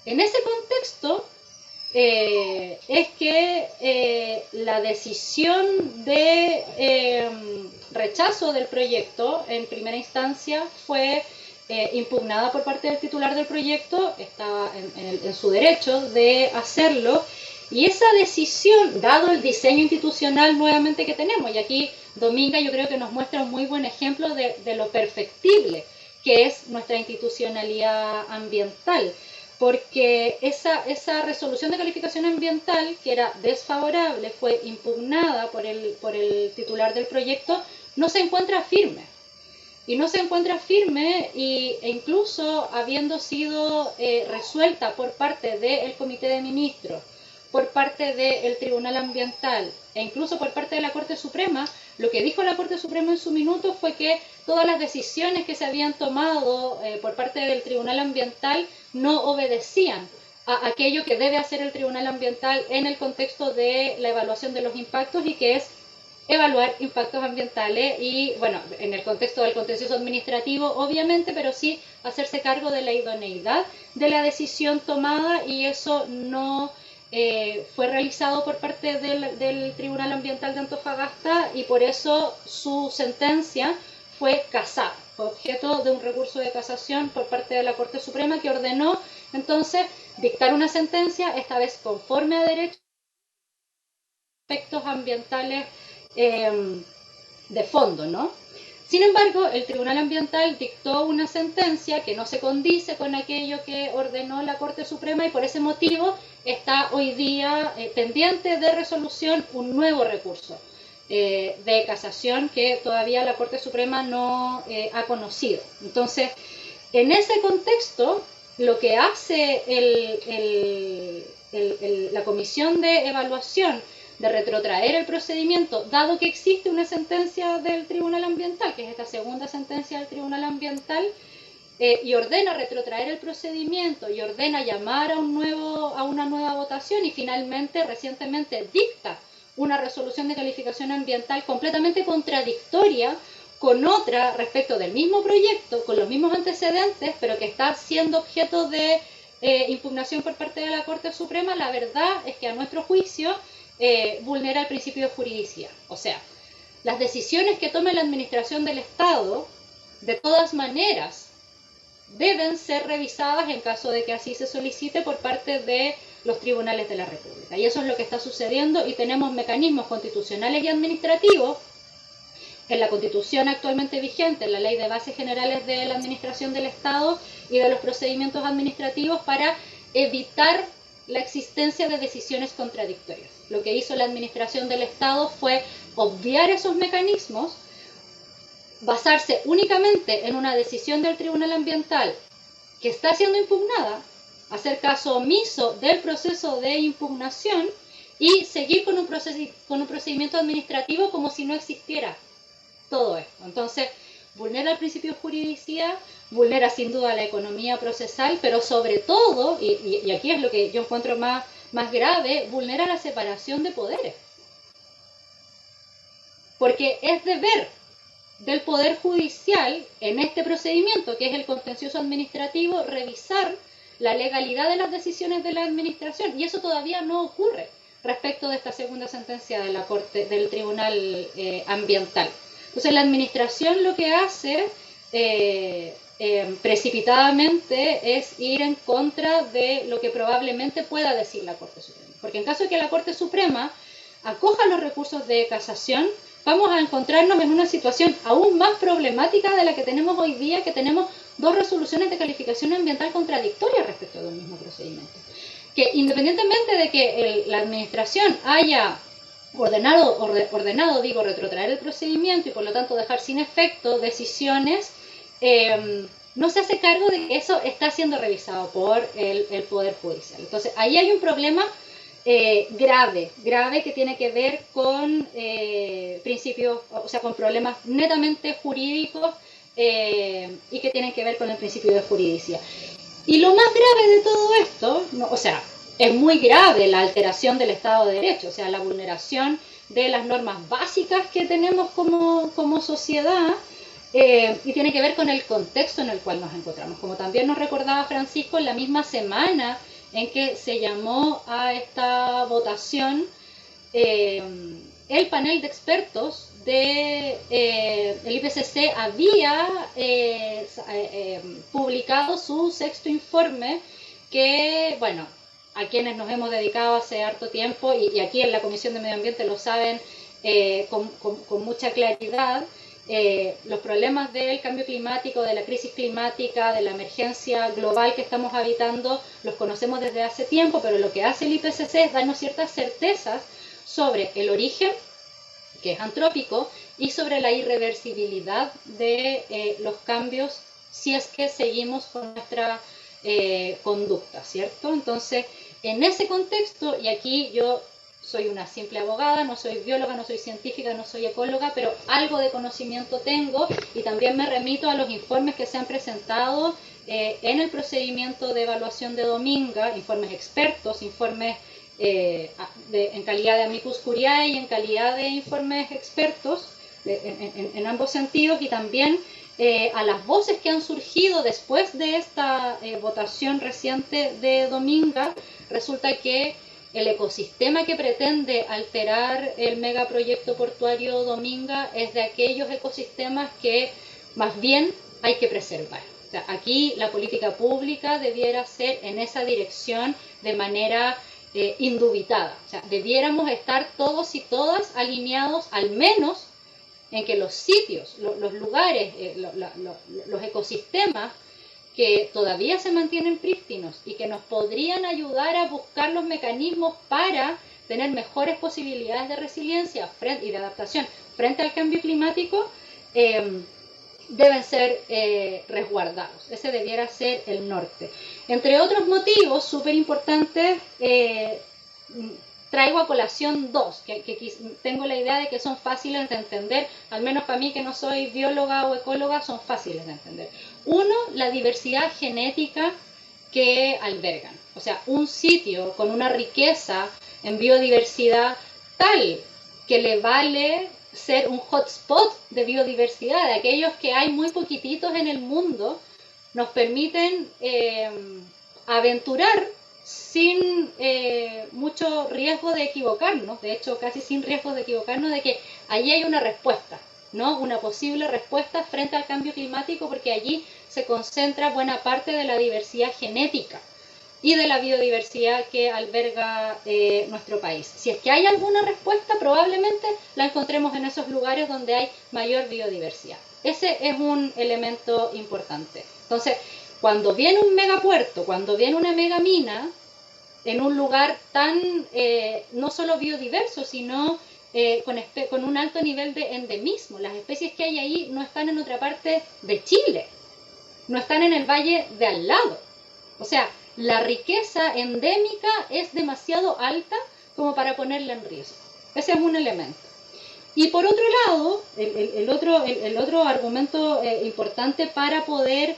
en ese contexto es que la decisión de rechazo del proyecto en primera instancia fue impugnada por parte del titular del proyecto, estaba en su derecho de hacerlo, y esa decisión, dado el diseño institucional nuevamente que tenemos, y aquí Dominga yo creo que nos muestra un muy buen ejemplo de lo perfectible que es nuestra institucionalidad ambiental, porque esa resolución de calificación ambiental, que era desfavorable, fue impugnada por el titular del proyecto, no se encuentra firme. Y no se encuentra firme, e incluso habiendo sido resuelta por parte del Comité de Ministros, por parte del Tribunal Ambiental e incluso por parte de la Corte Suprema, lo que dijo la Corte Suprema en su minuto fue que todas las decisiones que se habían tomado por parte del Tribunal Ambiental no obedecían a aquello que debe hacer el Tribunal Ambiental en el contexto de la evaluación de los impactos, y que es evaluar impactos ambientales y, bueno, en el contexto del contencioso administrativo, obviamente, pero sí hacerse cargo de la idoneidad de la decisión tomada, y eso no fue realizado por parte del Tribunal Ambiental de Antofagasta, y por eso su sentencia fue casada, fue objeto de un recurso de casación por parte de la Corte Suprema, que ordenó entonces dictar una sentencia, esta vez conforme a derecho, aspectos ambientales de fondo, ¿no? Sin embargo, el Tribunal Ambiental dictó una sentencia que no se condice con aquello que ordenó la Corte Suprema, y por ese motivo está hoy día pendiente de resolución un nuevo recurso de casación que todavía la Corte Suprema no ha conocido. Entonces, en ese contexto, lo que hace la Comisión de Evaluación de retrotraer el procedimiento, dado que existe una sentencia del Tribunal Ambiental, que es esta segunda sentencia del Tribunal Ambiental, y ordena retrotraer el procedimiento y ordena llamar a una nueva votación, y finalmente, recientemente, dicta una resolución de calificación ambiental completamente contradictoria con otra respecto del mismo proyecto, con los mismos antecedentes, pero que está siendo objeto de impugnación por parte de la Corte Suprema. La verdad es que, a nuestro juicio, vulnera el principio de juridicidad. O sea, las decisiones que tome la Administración del Estado, de todas maneras, deben ser revisadas en caso de que así se solicite por parte de los tribunales de la República. Y eso es lo que está sucediendo, y tenemos mecanismos constitucionales y administrativos en la Constitución actualmente vigente, en la Ley de Bases Generales de la Administración del Estado y de los procedimientos administrativos, para evitar la existencia de decisiones contradictorias. Lo que hizo la Administración del Estado fue obviar esos mecanismos, basarse únicamente en una decisión del Tribunal Ambiental que está siendo impugnada, hacer caso omiso del proceso de impugnación y seguir con un procedimiento administrativo como si no existiera todo esto. Entonces, vulnera el principio de juridicidad, vulnera sin duda la economía procesal, pero sobre todo, y aquí es lo que yo encuentro más grave, vulnera la separación de poderes. Porque es deber del Poder Judicial en este procedimiento, que es el contencioso administrativo, revisar la legalidad de las decisiones de la administración, y eso todavía no ocurre respecto de esta segunda sentencia de la Corte, del Tribunal Ambiental. Entonces la administración lo que hace precipitadamente es ir en contra de lo que probablemente pueda decir la Corte Suprema, porque en caso de que la Corte Suprema acoja los recursos de casación, vamos a encontrarnos en una situación aún más problemática de la que tenemos hoy día, que tenemos dos resoluciones de calificación ambiental contradictorias respecto de un mismo procedimiento. Que independientemente de que la administración haya ordenado, retrotraer el procedimiento y por lo tanto dejar sin efecto decisiones, no se hace cargo de que eso está siendo revisado por el Poder Judicial. Entonces, ahí hay un problema grave que tiene que ver con principios, o sea, con problemas netamente jurídicos y que tienen que ver con el principio de juridicidad. Y lo más grave de todo esto, o sea, es muy grave la alteración del Estado de Derecho, o sea, la vulneración de las normas básicas que tenemos como sociedad, y tiene que ver con el contexto en el cual nos encontramos. Como también nos recordaba Francisco, en la misma semana en que se llamó a esta votación, el panel de expertos del IPCC había publicado su sexto informe que, bueno, a quienes nos hemos dedicado hace harto tiempo, y aquí en la Comisión de Medio Ambiente lo saben con mucha claridad, los problemas del cambio climático, de la crisis climática, de la emergencia global que estamos habitando, los conocemos desde hace tiempo, pero lo que hace el IPCC es darnos ciertas certezas sobre el origen, que es antrópico, y sobre la irreversibilidad de los cambios si es que seguimos con nuestra conducta, ¿cierto? Entonces, en ese contexto, y aquí yo soy una simple abogada, no soy bióloga, no soy científica, no soy ecóloga, pero algo de conocimiento tengo, y también me remito a los informes que se han presentado en el procedimiento de evaluación de Dominga, informes expertos, informes en calidad de amicus curiae y en calidad de informes expertos en ambos sentidos, y también a las voces que han surgido después de esta votación reciente de Dominga. Resulta que el ecosistema que pretende alterar el megaproyecto portuario Dominga es de aquellos ecosistemas que más bien hay que preservar. O sea, aquí la política pública debiera ser en esa dirección de manera indubitada. O sea, debiéramos estar todos y todas alineados al menos en que los sitios, los lugares, los ecosistemas que todavía se mantienen prístinos y que nos podrían ayudar a buscar los mecanismos para tener mejores posibilidades de resiliencia y de adaptación frente al cambio climático, deben ser resguardados. Ese debiera ser el norte. Entre otros motivos súper importantes, traigo a colación dos, que tengo la idea de que son fáciles de entender, al menos para mí que no soy bióloga o ecóloga, son fáciles de entender. Uno, la diversidad genética que albergan. O sea, un sitio con una riqueza en biodiversidad tal que le vale ser un hotspot de biodiversidad, de aquellos que hay muy poquititos en el mundo, nos permiten aventurar sin mucho riesgo de equivocarnos, de hecho casi sin riesgo de equivocarnos, de que allí hay una respuesta, ¿no? Una posible respuesta frente al cambio climático, porque allí se concentra buena parte de la diversidad genética y de la biodiversidad que alberga nuestro país. Si es que hay alguna respuesta, probablemente la encontremos en esos lugares donde hay mayor biodiversidad. Ese es un elemento importante. Entonces, cuando viene un megapuerto, cuando viene una megamina, en un lugar tan no solo biodiverso, sino con un alto nivel de endemismo. Las especies que hay ahí no están en otra parte de Chile, no están en el valle de al lado. O sea, la riqueza endémica es demasiado alta como para ponerla en riesgo. Ese es un elemento. Y por otro lado, el otro argumento importante para poder,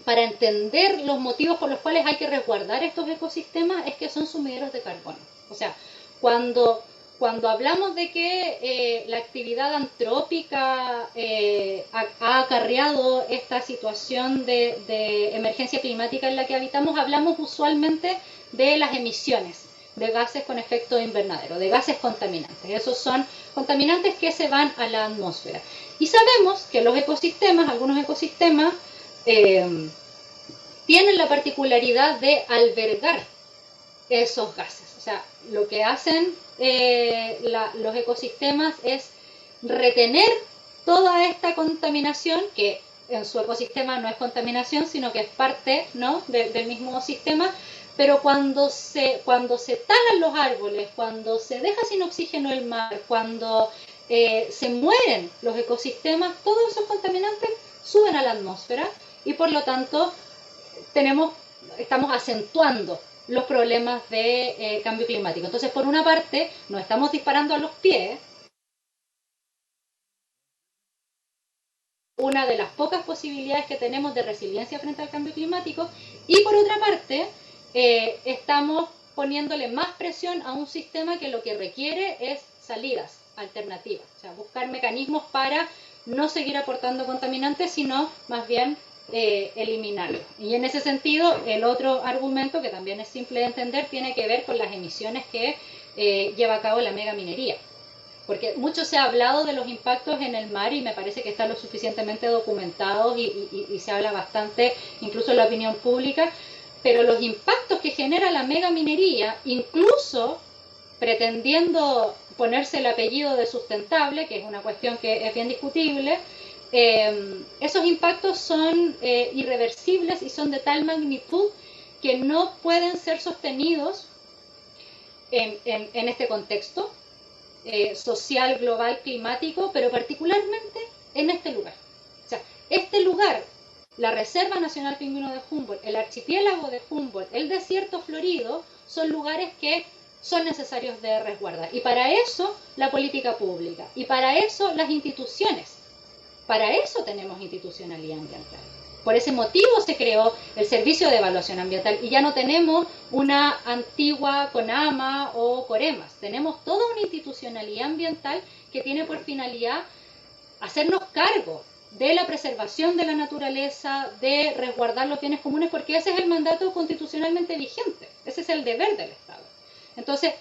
para entender los motivos por los cuales hay que resguardar estos ecosistemas es que son sumideros de carbono. O sea, cuando hablamos de que la actividad antrópica ha acarreado esta situación de emergencia climática en la que habitamos, hablamos usualmente de las emisiones de gases con efecto invernadero, de gases contaminantes. Esos son contaminantes que se van a la atmósfera. Y sabemos que los ecosistemas, algunos ecosistemas, tienen la particularidad de albergar esos gases. O sea, lo que hacen los ecosistemas es retener toda esta contaminación, que en su ecosistema no es contaminación, sino que es parte, ¿no?, del mismo sistema. Pero cuando se talan los árboles, cuando se deja sin oxígeno el mar, cuando se mueren los ecosistemas, todos esos contaminantes suben a la atmósfera y por lo tanto estamos acentuando los problemas de cambio climático. Entonces, por una parte, nos estamos disparando a los pies, una de las pocas posibilidades que tenemos de resiliencia frente al cambio climático, y por otra parte, estamos poniéndole más presión a un sistema que lo que requiere es salidas alternativas, o sea, buscar mecanismos para no seguir aportando contaminantes, sino más bien eliminarlos. Y en ese sentido, el otro argumento, que también es simple de entender, tiene que ver con las emisiones que lleva a cabo la megaminería. Porque mucho se ha hablado de los impactos en el mar y me parece que están lo suficientemente documentados y se habla bastante, incluso en la opinión pública, pero los impactos que genera la megaminería, incluso pretendiendo ponerse el apellido de sustentable, que es una cuestión que es bien discutible, esos impactos son irreversibles y son de tal magnitud que no pueden ser sostenidos en este contexto social, global, climático, pero particularmente en este lugar. O sea, este lugar, la Reserva Nacional Pingüino de Humboldt, el archipiélago de Humboldt, el desierto florido, son lugares que son necesarios de resguardar. Y para eso la política pública, y para eso las instituciones, para eso tenemos institucionalidad ambiental. Por ese motivo se creó el Servicio de Evaluación Ambiental y ya no tenemos una antigua CONAMA o COREMAS. Tenemos toda una institucionalidad ambiental que tiene por finalidad hacernos cargo de la preservación de la naturaleza, de resguardar los bienes comunes, porque ese es el mandato constitucionalmente vigente, ese es el deber del Estado. Entonces,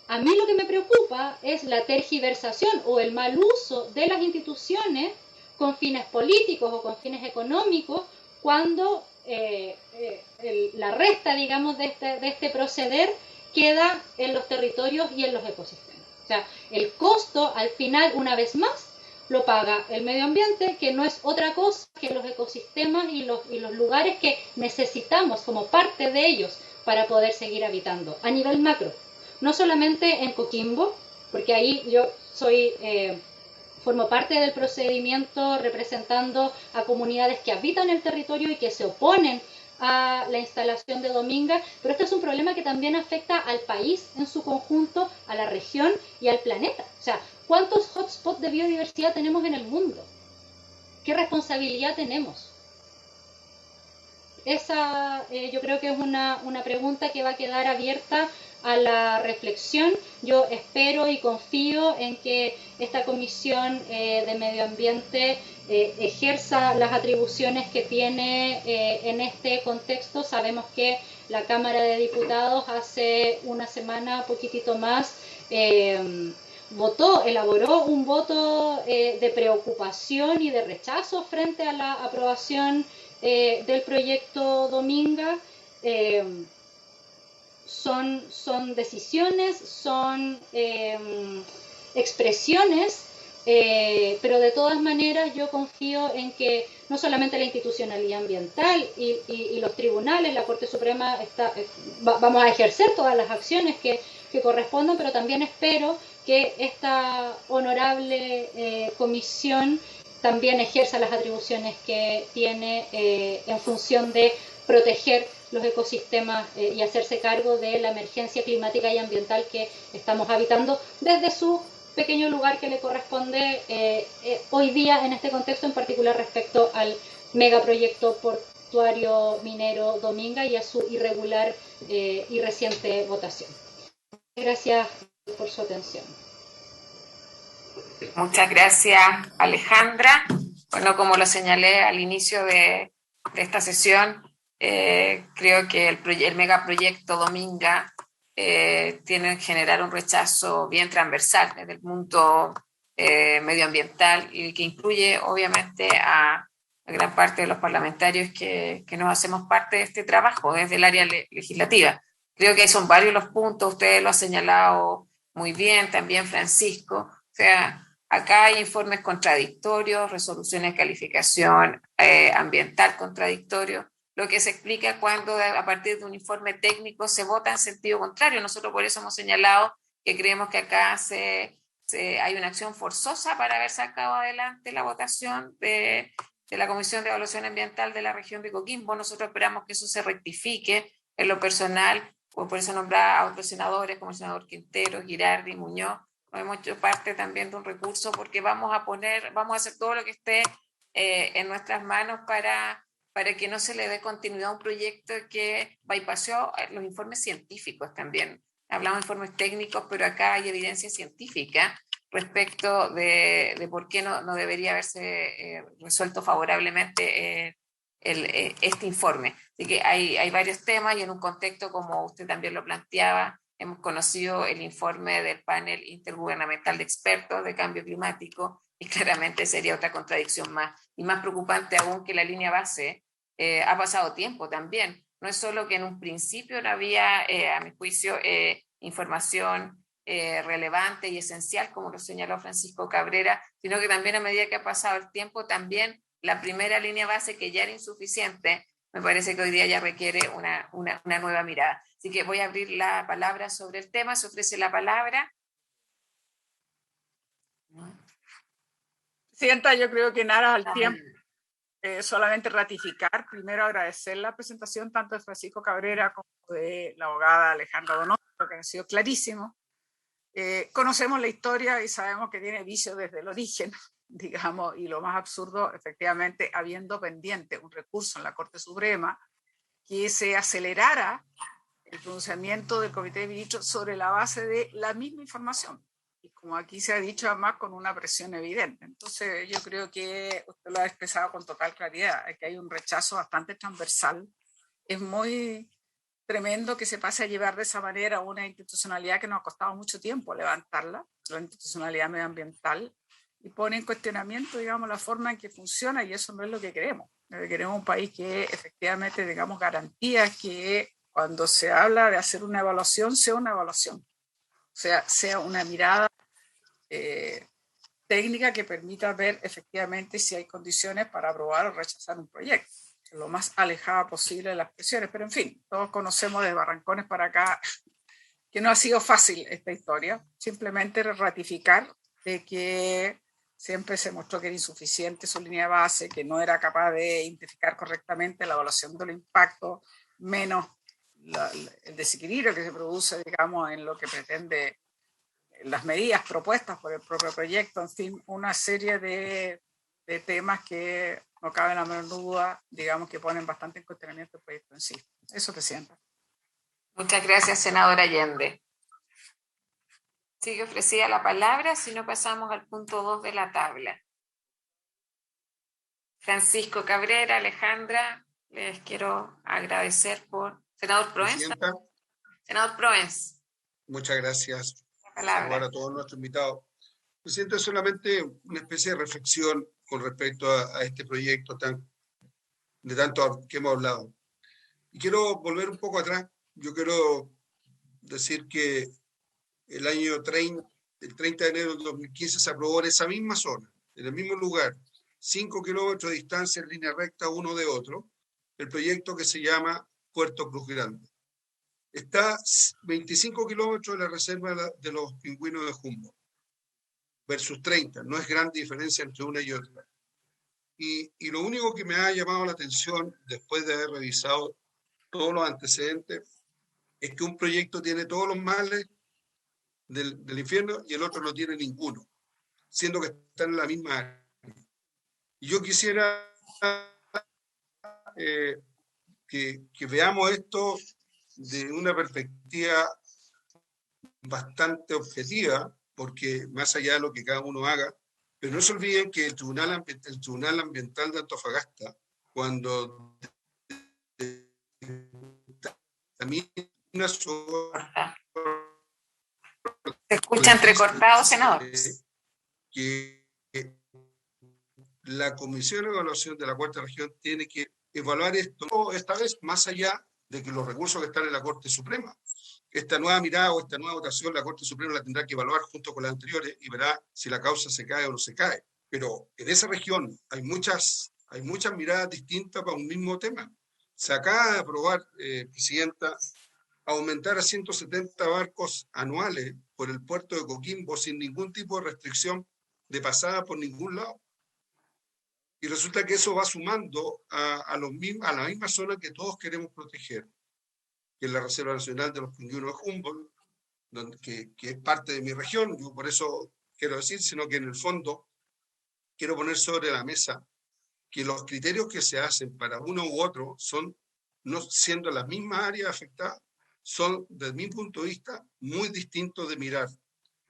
a mí lo que me preocupa es la tergiversación o el mal uso de las instituciones con fines políticos o con fines económicos, cuando la resta, digamos, de este proceder queda en los territorios y en los ecosistemas. O sea, el costo, al final, una vez más, lo paga el medio ambiente, que no es otra cosa que los ecosistemas y los lugares que necesitamos como parte de ellos para poder seguir habitando a nivel macro. No solamente en Coquimbo, porque ahí yo formo parte del procedimiento representando a comunidades que habitan el territorio y que se oponen a la instalación de Dominga, pero este es un problema que también afecta al país en su conjunto, a la región y al planeta. O sea, ¿cuántos hotspots de biodiversidad tenemos en el mundo? ¿Qué responsabilidad tenemos? Esa yo creo que es una pregunta que va a quedar abierta a la reflexión. Yo espero y confío en que esta Comisión de Medio Ambiente ejerza las atribuciones que tiene en este contexto. Sabemos que la Cámara de Diputados hace una semana, poquitito más, elaboró un voto de preocupación y de rechazo frente a la aprobación del proyecto Dominga. Son decisiones, son expresiones, pero de todas maneras yo confío en que no solamente la institucionalidad ambiental y los tribunales, la Corte Suprema, vamos a ejercer todas las acciones que correspondan, pero también espero que esta honorable comisión también ejerza las atribuciones que tiene en función de proteger los ecosistemas y hacerse cargo de la emergencia climática y ambiental que estamos habitando desde su pequeño lugar que le corresponde hoy día en este contexto, en particular respecto al megaproyecto portuario minero Dominga y a su irregular y reciente votación. Gracias por su atención. Muchas gracias, Alejandra. Bueno, como lo señalé al inicio de esta sesión, creo que el megaproyecto Dominga tiene que generar un rechazo bien transversal desde el punto medioambiental y que incluye obviamente a gran parte de los parlamentarios que nos hacemos parte de este trabajo desde el área legislativa. Creo que son varios los puntos, ustedes lo han señalado muy bien, también Francisco. O sea, acá hay informes contradictorios, resoluciones de calificación ambiental contradictorios, lo que se explica cuando a partir de un informe técnico se vota en sentido contrario. Nosotros por eso hemos señalado que creemos que acá hay una acción forzosa para haber sacado adelante la votación de la Comisión de Evaluación Ambiental de la región de Coquimbo. Nosotros esperamos que eso se rectifique en lo personal, por eso nombrar a otros senadores como el senador Quintero, Girardi, Muñoz. Nos hemos hecho parte también de un recurso porque vamos a hacer todo lo que esté en nuestras manos para que no se le dé continuidad a un proyecto que bypassó los informes científicos también. Hablamos de informes técnicos, pero acá hay evidencia científica respecto de por qué no debería haberse resuelto favorablemente este informe. Así que hay varios temas y en un contexto, como usted también lo planteaba, hemos conocido el informe del panel intergubernamental de expertos de cambio climático y claramente sería otra contradicción más. Y más preocupante aún que la línea base ha pasado tiempo también. No es solo que en un principio no había, a mi juicio, información relevante y esencial, como lo señaló Francisco Cabrera, sino que también a medida que ha pasado el tiempo, también la primera línea base, que ya era insuficiente, me parece que hoy día ya requiere una nueva mirada. Así que voy a abrir la palabra sobre el tema. Se ofrece la palabra. Presidenta, yo creo que en aras al tiempo, solamente ratificar, primero agradecer la presentación tanto de Francisco Cabrera como de la abogada Alejandra Donoso, que ha sido clarísimo. Conocemos la historia y sabemos que tiene vicio desde el origen, digamos, y lo más absurdo, efectivamente, habiendo pendiente un recurso en la Corte Suprema que se acelerara el pronunciamiento del Comité de Ministros sobre la base de la misma información. Y como aquí se ha dicho, además con una presión evidente. Entonces yo creo que usted lo ha expresado con total claridad, que hay un rechazo bastante transversal. Es muy tremendo que se pase a llevar de esa manera una institucionalidad que nos ha costado mucho tiempo levantarla, la institucionalidad medioambiental, y pone en cuestionamiento, digamos, la forma en que funciona, y eso no es lo que queremos. Queremos un país que efectivamente tengamos garantías que cuando se habla de hacer una evaluación, sea una evaluación. O sea una mirada técnica que permita ver efectivamente si hay condiciones para aprobar o rechazar un proyecto, lo más alejada posible de las presiones. Pero en fin, todos conocemos de Barrancones para acá que no ha sido fácil esta historia. Simplemente ratificar de que siempre se mostró que era insuficiente su línea de base, que no era capaz de identificar correctamente la evaluación del impacto, menos el desequilibrio que se produce, digamos, en lo que pretende las medidas propuestas por el propio proyecto. En fin, una serie de temas que no cabe la menor duda, digamos, que ponen bastante en cuestionamiento el proyecto en sí. Eso, Presidenta. Muchas gracias, senadora Allende. Sigue ofrecida la palabra, si no pasamos al punto 2 de la tabla. Francisco Cabrera, Alejandra, les quiero agradecer por... Senador Proens. Senador Proens. Muchas gracias. Saludar a todos nuestros invitados. Presidente, solamente una especie de reflexión con respecto a este proyecto de tanto que hemos hablado. Y quiero volver un poco atrás. Yo quiero decir que el 30 de enero del 2015 se aprobó en esa misma zona, en el mismo lugar, 5 kilómetros de distancia en línea recta uno de otro, el proyecto que se llama Puerto Cruz Grande. Está 25 kilómetros de la reserva de los pingüinos de Humboldt versus 30. No es gran diferencia entre una y otra. Y lo único que me ha llamado la atención después de haber revisado todos los antecedentes es que un proyecto tiene todos los males del infierno y el otro no tiene ninguno, siendo que están en la misma área. Y yo quisiera que veamos esto de una perspectiva bastante objetiva, porque más allá de lo que cada uno haga, pero no se olviden que el Tribunal Ambiental de Antofagasta, cuando también se escucha entrecortado, senador. Que la Comisión de Evaluación de la Cuarta Región tiene que evaluar esto, esta vez más allá de que los recursos que están en la Corte Suprema. Esta nueva mirada o esta nueva votación, la Corte Suprema la tendrá que evaluar junto con las anteriores y verá si la causa se cae o no se cae. Pero en esa región hay muchas miradas distintas para un mismo tema. Se acaba de aprobar, Presidenta, aumentar a 170 barcos anuales por el puerto de Coquimbo sin ningún tipo de restricción de pasada por ningún lado. Y resulta que eso va sumando a la misma zona que todos queremos proteger, que es la Reserva Nacional de los Pingüinos de Humboldt, que es parte de mi región. Yo por eso quiero decir, sino que en el fondo quiero poner sobre la mesa que los criterios que se hacen para uno u otro son, no siendo las mismas áreas afectadas, son, desde mi punto de vista, muy distintos de mirar,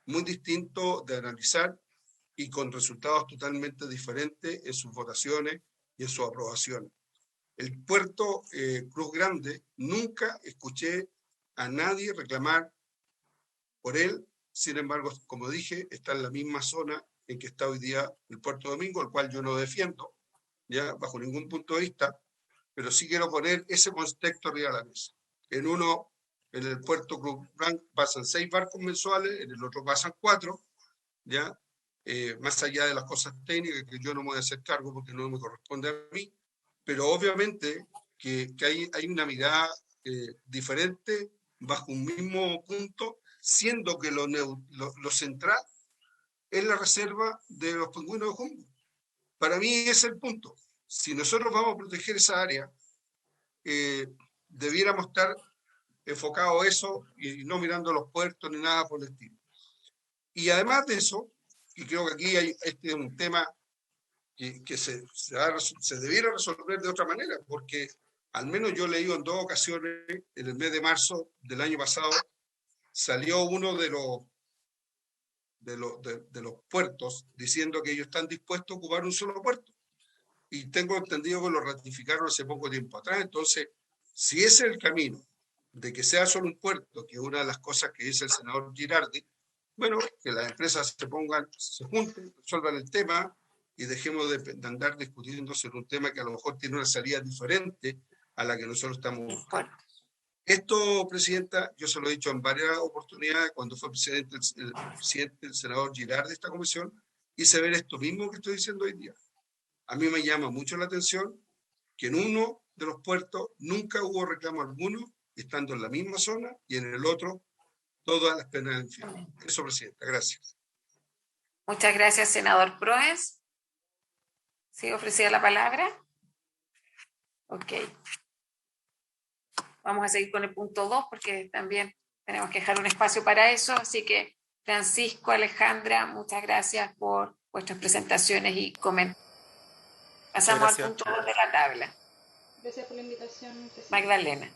muy distintos de analizar y con resultados totalmente diferentes en sus votaciones y en sus aprobaciones. El puerto Cruz Grande, nunca escuché a nadie reclamar por él, sin embargo, como dije, está en la misma zona en que está hoy día el Puerto Domingo, el cual yo no defiendo, ya bajo ningún punto de vista, pero sí quiero poner ese contexto arriba de la mesa. En el puerto Cruz Grande pasan 6 barcos mensuales, en el otro pasan 4, ya, más allá de las cosas técnicas que yo no me voy a hacer cargo porque no me corresponde a mí, pero obviamente que hay una mirada diferente bajo un mismo punto, siendo que lo central es la reserva de los pingüinos de Humboldt. Para mí ese es el punto. Si nosotros vamos a proteger esa área, debiéramos estar enfocados en eso y no mirando los puertos ni nada por el estilo. Y además de eso, y creo que aquí este es un tema que se debiera resolver de otra manera, porque al menos yo he leído en 2 ocasiones, en el mes de marzo del año pasado, salió uno de los puertos diciendo que ellos están dispuestos a ocupar un solo puerto. Y tengo entendido que lo ratificaron hace poco tiempo atrás. Entonces, si ese es el camino, de que sea solo un puerto, que es una de las cosas que dice el senador Girardi, bueno, que las empresas se junten, resuelvan el tema y dejemos de andar discutiendo sobre un tema que a lo mejor tiene una salida diferente a la que nosotros estamos buscando. Esto, Presidenta, yo se lo he dicho en varias oportunidades cuando fue presidente el senador Girardi de esta comisión, hice ver esto mismo que estoy diciendo hoy día. A mí me llama mucho la atención que en uno de los puertos nunca hubo reclamo alguno, estando en la misma zona, y en el otro todas las penas del infierno. Eso, Presidenta, gracias. Muchas gracias, senador Proes. ¿Sí ofrecía la palabra? Ok. Vamos a seguir con el punto 2 porque también tenemos que dejar un espacio para eso. Así que, Francisco, Alejandra, muchas gracias por vuestras presentaciones y comentarios. Pasamos al punto 2 de la tabla. Gracias por la invitación, Presidenta. Magdalena.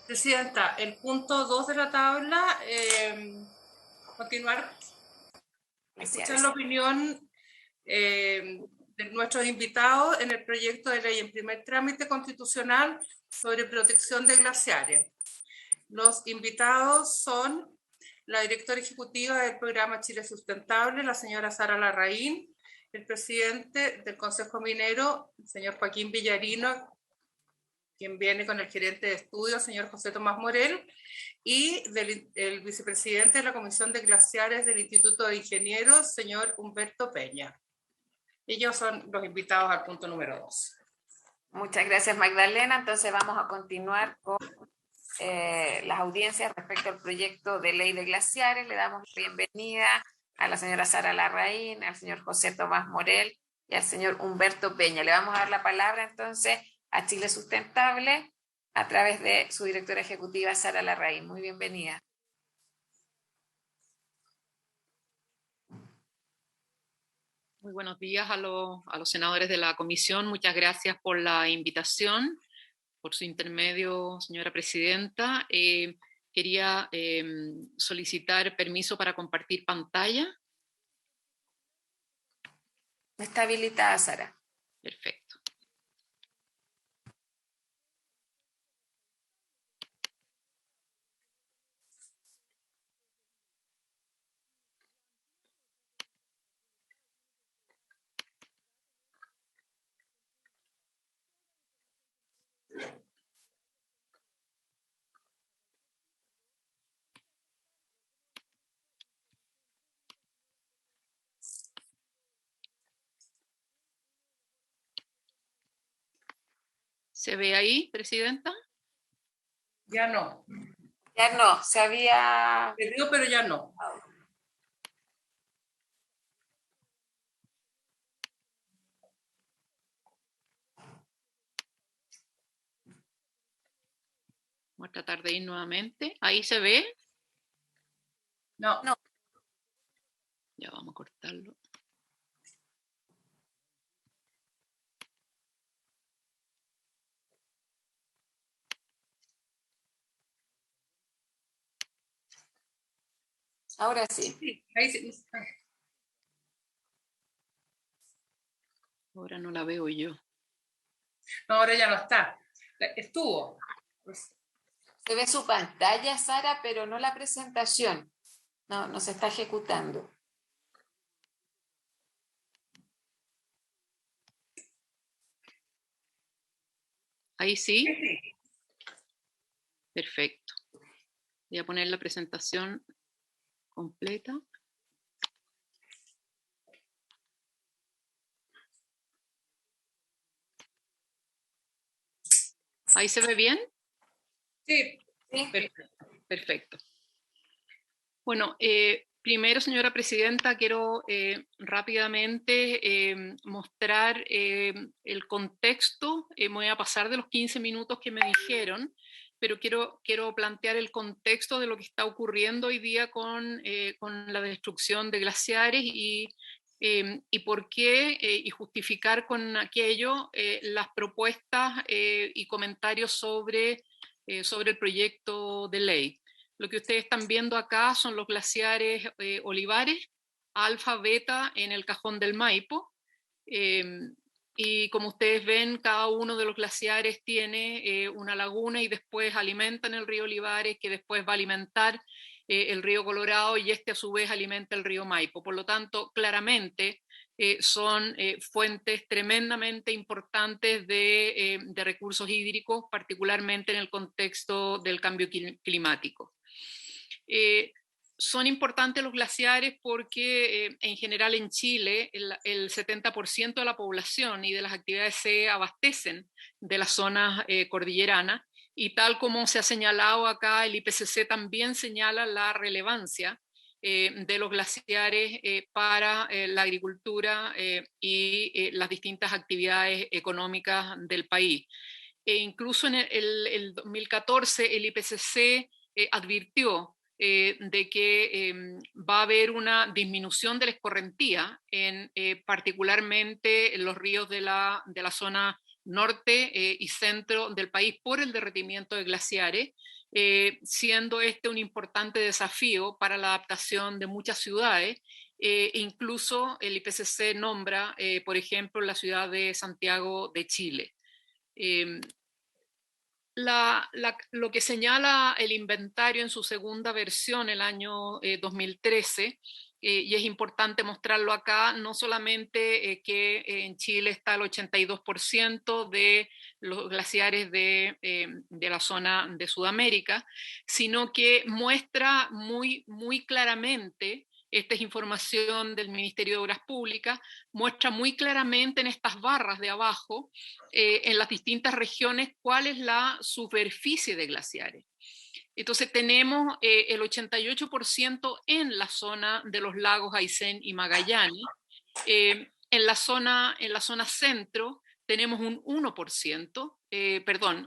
Presidenta, el punto 2 de la tabla, continuar, escuchar la opinión de nuestros invitados en el proyecto de ley en primer trámite constitucional sobre protección de glaciares. Los invitados son la directora ejecutiva del programa Chile Sustentable, la señora Sara Larraín, el presidente del Consejo Minero, el señor Joaquín Villarino, quien viene con el gerente de estudios, señor José Tomás Morel, y el vicepresidente de la Comisión de Glaciares del Instituto de Ingenieros, señor Humberto Peña. Ellos son los invitados al punto número 2. Muchas gracias, Magdalena. Entonces vamos a continuar con las audiencias respecto al proyecto de ley de glaciares. Le damos la bienvenida a la señora Sara Larraín, al señor José Tomás Morel y al señor Humberto Peña. Le vamos a dar la palabra entonces a Chile Sustentable a través de su directora ejecutiva, Sara Larraín. Muy bienvenida. Muy buenos días a los senadores de la comisión. Muchas gracias por la invitación, por su intermedio, señora presidenta. Quería solicitar permiso para compartir pantalla. Está habilitada, Sara. Perfecto. ¿Se ve ahí, presidenta? Ya no. Ya no, se había... Perdió, pero ya no. Vamos a tratar de ir nuevamente. ¿Ahí se ve? No. No. Ya vamos a cortarlo. Ahora sí. Sí, ahí sí. Ahora no la veo yo. No, ahora ya no está. Estuvo. Se ve su pantalla, Sara, pero no la presentación. No se está ejecutando. ¿Ahí sí? Perfecto. Voy a poner la presentación completa. ¿Ahí se ve bien? Sí. Perfecto. Bueno, primero, señora presidenta, quiero rápidamente mostrar el contexto. Me voy a pasar de los 15 minutos que me dijeron, pero quiero plantear el contexto de lo que está ocurriendo hoy día con la destrucción de glaciares y por qué, y justificar con aquello las propuestas y comentarios sobre el proyecto de ley. Lo que ustedes están viendo acá son los glaciares Olivares, Alfa, Beta, en el Cajón del Maipo. Y como ustedes ven, cada uno de los glaciares tiene una laguna y después alimentan el río Olivares, que después va a alimentar el río Colorado, y este a su vez alimenta el río Maipo. Por lo tanto, claramente son fuentes tremendamente importantes de recursos hídricos, particularmente en el contexto del cambio climático. Son importantes los glaciares porque en general en Chile el 70% de la población y de las actividades se abastecen de las zonas cordilleranas, y tal como se ha señalado acá, el IPCC también señala la relevancia de los glaciares para la agricultura y las distintas actividades económicas del país. Incluso en el 2014 el IPCC advirtió de que va a haber una disminución de la escorrentía, particularmente en los ríos de la zona norte y centro del país por el derretimiento de glaciares, siendo este un importante desafío para la adaptación de muchas ciudades. Incluso el IPCC nombra, por ejemplo, la ciudad de Santiago de Chile. Lo que señala el inventario en su segunda versión, el año 2013, y es importante mostrarlo acá, no solamente que en Chile está el 82% de los glaciares de la zona de Sudamérica, sino que muestra muy, muy claramente, esta es información del Ministerio de Obras Públicas, muestra muy claramente en estas barras de abajo, en las distintas regiones, cuál es la superficie de glaciares. Entonces tenemos el 88% en la zona de los lagos Aysén y Magallanes. En la zona centro tenemos un 1%,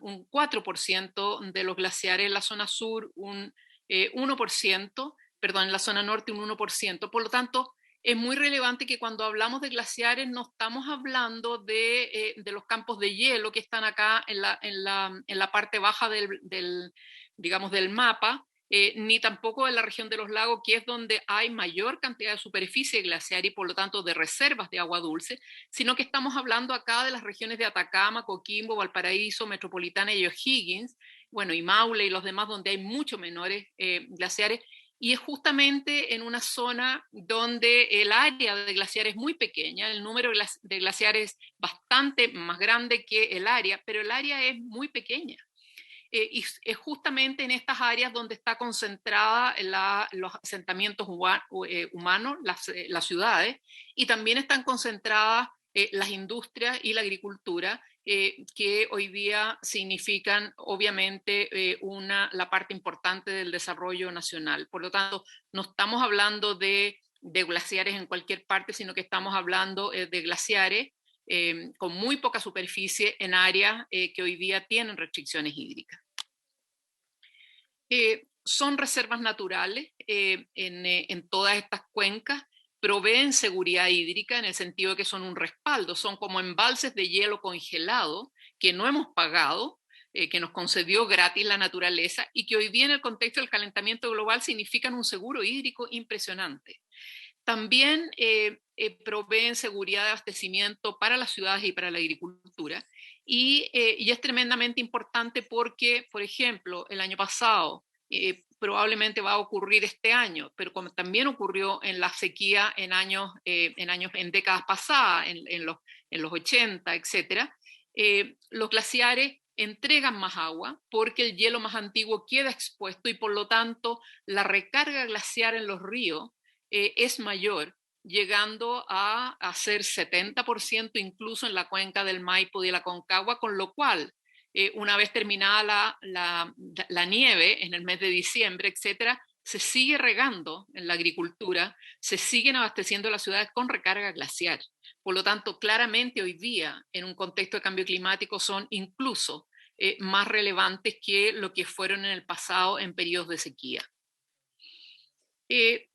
un 4% de los glaciares en la zona sur, un 1%, en la zona norte un 1%. Por lo tanto, es muy relevante que cuando hablamos de glaciares no estamos hablando de los campos de hielo que están acá en la parte baja del mapa, ni tampoco en la región de los lagos, que es donde hay mayor cantidad de superficie glaciar y por lo tanto de reservas de agua dulce, sino que estamos hablando acá de las regiones de Atacama, Coquimbo, Valparaíso, Metropolitana y O'Higgins, bueno, y Maule y los demás, donde hay mucho menores glaciares, y es justamente en una zona donde el área de glaciares es muy pequeña, el número de glaciares es bastante más grande que el área, pero el área es muy pequeña. Y es justamente en estas áreas donde está concentrada los asentamientos humanos, las ciudades, y también están concentradas las industrias y la agricultura, que hoy día significan obviamente la parte importante del desarrollo nacional. Por lo tanto, no estamos hablando de glaciares en cualquier parte, sino que estamos hablando de glaciares con muy poca superficie en áreas que hoy día tienen restricciones hídricas. Son reservas naturales en todas estas cuencas, proveen seguridad hídrica en el sentido de que son un respaldo, son como embalses de hielo congelado que no hemos pagado, que nos concedió gratis la naturaleza y que hoy día en el contexto del calentamiento global significan un seguro hídrico impresionante. También proveen seguridad de abastecimiento para las ciudades y para la agricultura. Y es tremendamente importante porque, por ejemplo, el año pasado, probablemente va a ocurrir este año, pero como también ocurrió en la sequía en décadas pasadas, en los 80, etcétera, los glaciares entregan más agua porque el hielo más antiguo queda expuesto y por lo tanto la recarga glaciar en los ríos es mayor, llegando a ser 70% incluso en la cuenca del Maipo y de la Concagua, con lo cual, una vez terminada la nieve en el mes de diciembre, etcétera, se sigue regando en la agricultura, se siguen abasteciendo las ciudades con recarga glaciar. Por lo tanto, claramente hoy día, en un contexto de cambio climático, son incluso más relevantes que lo que fueron en el pasado en periodos de sequía.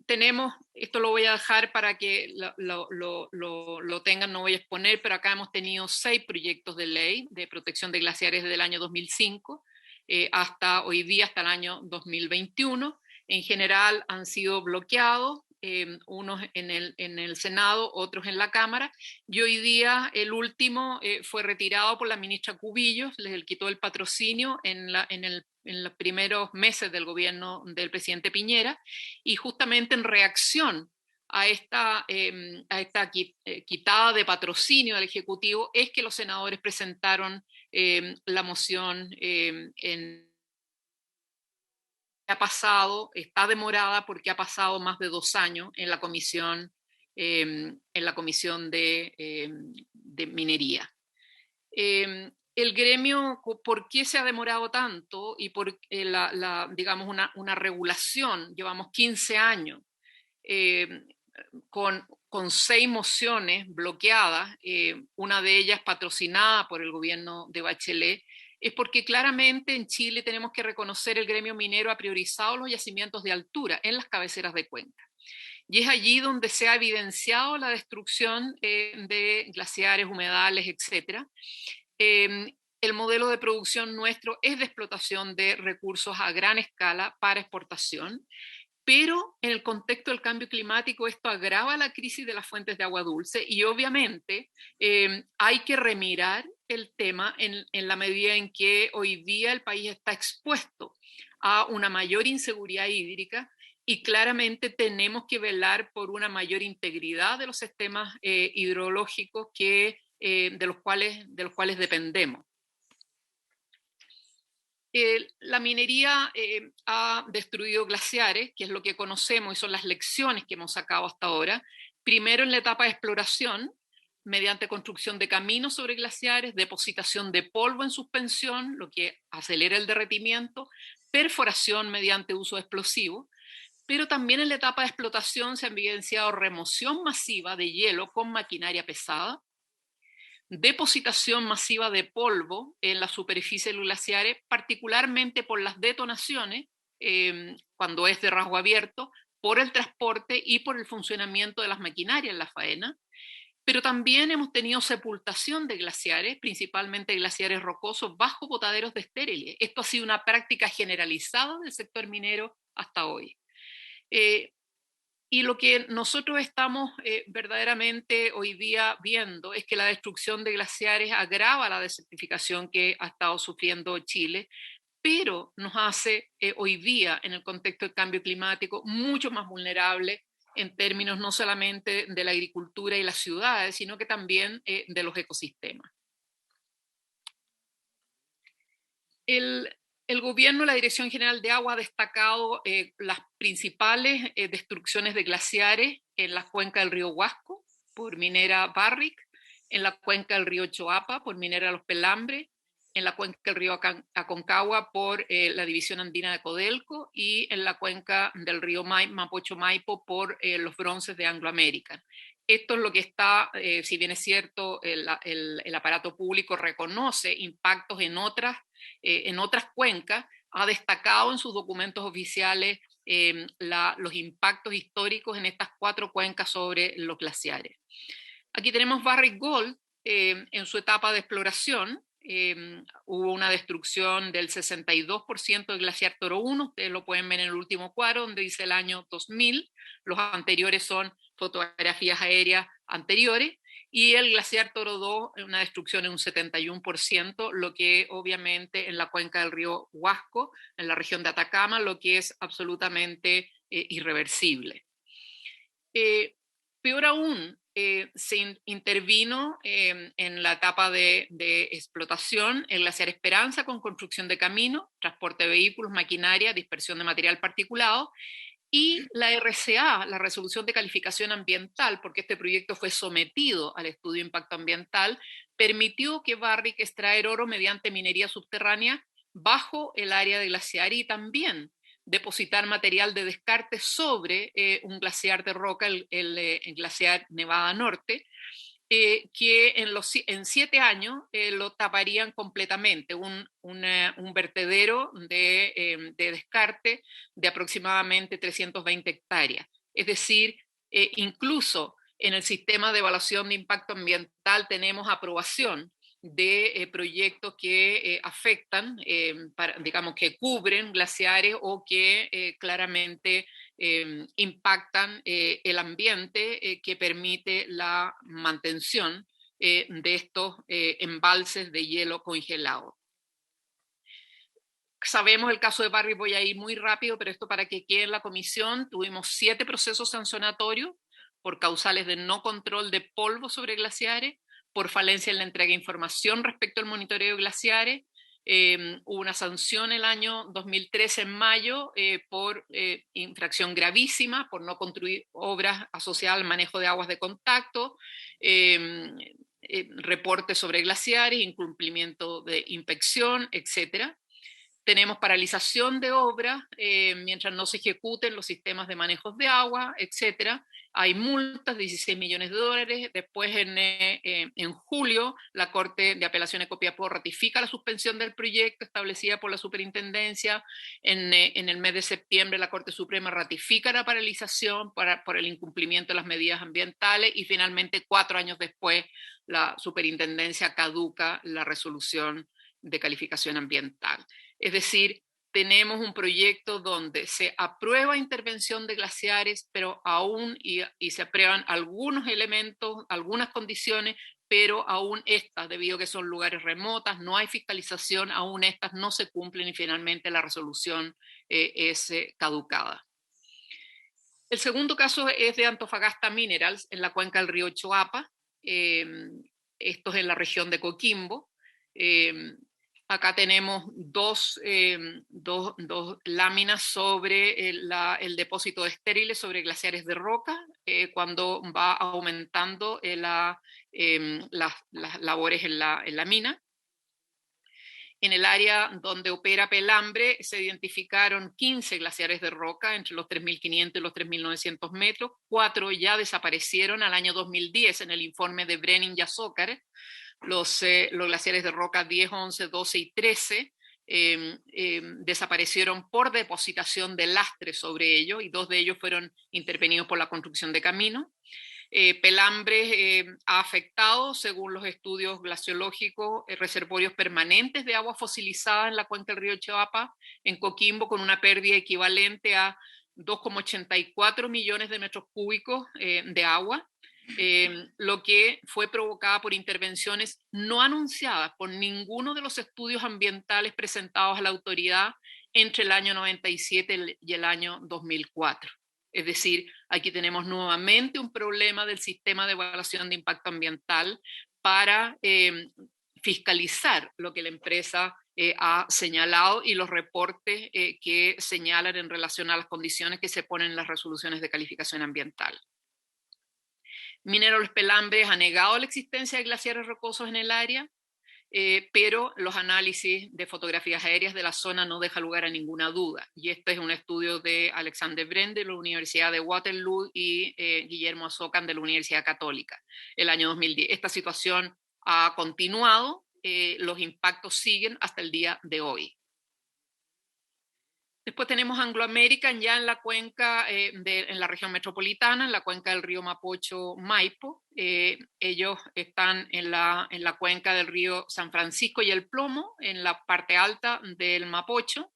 Tenemos, esto lo voy a dejar para que lo tengan, no voy a exponer, pero acá hemos tenido 6 proyectos de ley de protección de glaciares desde el año 2005 hasta hoy día, hasta el año 2021. En general han sido bloqueados, unos en el Senado, otros en la Cámara, y hoy día el último fue retirado por la ministra Cubillos, les quitó el patrocinio en los primeros meses del gobierno del presidente Piñera, y justamente en reacción a esta quitada de patrocinio del Ejecutivo es que los senadores presentaron la moción está demorada porque ha pasado más de 2 años en la comisión de minería. El gremio, ¿por qué se ha demorado tanto? Y por digamos, una regulación, llevamos 15 años con 6 mociones bloqueadas, una de ellas patrocinada por el gobierno de Bachelet, es porque claramente en Chile tenemos que reconocer el gremio minero ha priorizado los yacimientos de altura en las cabeceras de cuenca. Y es allí donde se ha evidenciado la destrucción de glaciares, humedales, etc. El modelo de producción nuestro es de explotación de recursos a gran escala para exportación, pero en el contexto del cambio climático esto agrava la crisis de las fuentes de agua dulce y obviamente hay que remirar el tema en la medida en que hoy día el país está expuesto a una mayor inseguridad hídrica y claramente tenemos que velar por una mayor integridad de los sistemas hidrológicos de los cuales dependemos. La minería ha destruido glaciares, que es lo que conocemos y son las lecciones que hemos sacado hasta ahora. Primero en la etapa de exploración, mediante construcción de caminos sobre glaciares, depositación de polvo en suspensión, lo que acelera el derretimiento, perforación mediante uso de explosivos, pero también en la etapa de explotación se ha evidenciado remoción masiva de hielo con maquinaria pesada, depositación masiva de polvo en la superficie de los glaciares, particularmente por las detonaciones, cuando es de rasgo abierto, por el transporte y por el funcionamiento de las maquinarias en la faena. Pero también hemos tenido sepultación de glaciares, principalmente glaciares rocosos, bajo botaderos de estériles. Esto ha sido una práctica generalizada del sector minero hasta hoy. Y lo que nosotros estamos verdaderamente hoy día viendo es que la destrucción de glaciares agrava la desertificación que ha estado sufriendo Chile, pero nos hace hoy día, en el contexto del cambio climático, mucho más vulnerables en términos no solamente de la agricultura y las ciudades, sino que también de los ecosistemas. El gobierno, la Dirección General de Agua, ha destacado las principales destrucciones de glaciares en la cuenca del río Huasco por minera Barrick, en la cuenca del río Choapa por minera Los Pelambres, en la cuenca del río Aconcagua por la División Andina de Codelco y en la cuenca del río Mapocho Maipo por los bronces de Anglo American. Esto es lo que está, si bien es cierto, el aparato público reconoce impactos en otras cuencas, ha destacado en sus documentos oficiales los impactos históricos en estas 4 cuencas sobre los glaciares. Aquí tenemos Barrick Gold en su etapa de exploración. Hubo una destrucción del 62% del glaciar Toro 1, ustedes lo pueden ver en el último cuadro, donde dice el año 2000, los anteriores son fotografías aéreas anteriores, y el glaciar Toro 2, una destrucción en un 71%, lo que obviamente en la cuenca del río Huasco, en la región de Atacama, lo que es absolutamente irreversible. Peor aún, se intervino en la etapa de explotación el glaciar Esperanza con construcción de caminos, transporte de vehículos, maquinaria, dispersión de material particulado, y la RCA, la resolución de calificación ambiental, porque este proyecto fue sometido al estudio de impacto ambiental, permitió que Barrick extraer oro mediante minería subterránea bajo el área de glaciar y también depositar material de descarte sobre un glaciar de roca, el glaciar Nevada Norte, que en 7 años lo taparían completamente, un vertedero de descarte de aproximadamente 320 hectáreas. Es decir, incluso en el sistema de evaluación de impacto ambiental tenemos aprobación de proyectos que afectan, digamos que cubren glaciares o que claramente impactan el ambiente que permite la mantención de estos embalses de hielo congelado. Sabemos el caso de Barrick, voy a ir muy rápido, pero esto para que quede en la comisión. Tuvimos 7 procesos sancionatorios por causales de no control de polvo sobre glaciares, por falencia en la entrega de información respecto al monitoreo de glaciares. Hubo una sanción el año 2013 en mayo por infracción gravísima, por no construir obras asociadas al manejo de aguas de contacto, reportes sobre glaciares, incumplimiento de inspección, etc. Tenemos paralización de obras mientras no se ejecuten los sistemas de manejos de agua, etc. Hay multas de $16 millones. Después, en julio, la Corte de Apelaciones de Copiapó ratifica la suspensión del proyecto establecida por la Superintendencia. En el mes de septiembre, la Corte Suprema ratifica la paralización por el incumplimiento de las medidas ambientales y finalmente, 4 años después, la Superintendencia caduca la resolución de calificación ambiental. Es decir, tenemos un proyecto donde se aprueba intervención de glaciares, pero aún y se aprueban algunos elementos, algunas condiciones, pero aún estas, debido a que son lugares remotas, no hay fiscalización, aún estas no se cumplen y finalmente la resolución es caducada. El segundo caso es de Antofagasta Minerals, en la cuenca del río Choapa. Esto es en la región de Coquimbo. Acá tenemos dos láminas sobre el depósito de estériles sobre glaciares de roca, cuando va aumentando las labores en la mina. En el área donde opera Pelambre se identificaron 15 glaciares de roca entre los 3.500 y los 3.900 metros. 4 ya desaparecieron al año 2010 en el informe de Brenning y Azócar, Los glaciares de roca 10, 11, 12 y 13 desaparecieron por depositación de lastre sobre ellos, y 2 de ellos fueron intervenidos por la construcción de caminos. Pelambres ha afectado, según los estudios glaciológicos, reservorios permanentes de agua fosilizada en la cuenca del río Choapa, en Coquimbo, con una pérdida equivalente a 2,84 millones de metros cúbicos de agua, lo que fue provocada por intervenciones no anunciadas por ninguno de los estudios ambientales presentados a la autoridad entre el año 97 y el año 2004. Es decir, aquí tenemos nuevamente un problema del sistema de evaluación de impacto ambiental para fiscalizar lo que la empresa ha señalado y los reportes que señalan en relación a las condiciones que se ponen en las resoluciones de calificación ambiental. Minero Los Pelambres ha negado la existencia de glaciares rocosos en el área, pero los análisis de fotografías aéreas de la zona no deja lugar a ninguna duda. Y este es un estudio de Alexander Bren de la Universidad de Waterloo y Guillermo Azocan de la Universidad Católica, el año 2010. Esta situación ha continuado, los impactos siguen hasta el día de hoy. Después tenemos Anglo American ya en la cuenca, en la región metropolitana, en la cuenca del río Mapocho-Maipo. Ellos están en la cuenca del río San Francisco y el Plomo, en la parte alta del Mapocho,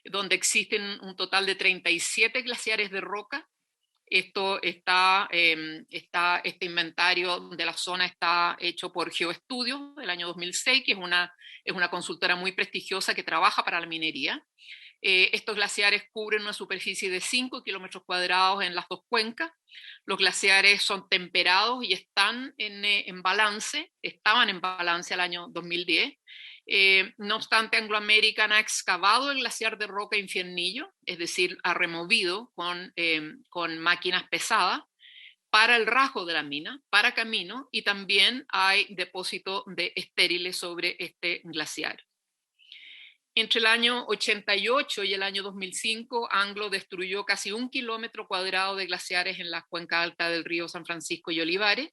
donde existen un total de 37 glaciares de roca. Este inventario de la zona está hecho por Geoestudios del año 2006, que es una consultora muy prestigiosa que trabaja para la minería. Estos glaciares cubren una superficie de 5 kilómetros cuadrados en las 2 cuencas. Los glaciares son temperados y están en balance, estaban en balance al año 2010. No obstante, Anglo American ha excavado el glaciar de roca Infiernillo, es decir, ha removido con máquinas pesadas para el rasgo de la mina, para camino, y también hay depósito de estériles sobre este glaciar. Entre el año 88 y el año 2005, Anglo destruyó casi 1 kilómetro cuadrado de glaciares en la cuenca alta del río San Francisco y Olivares,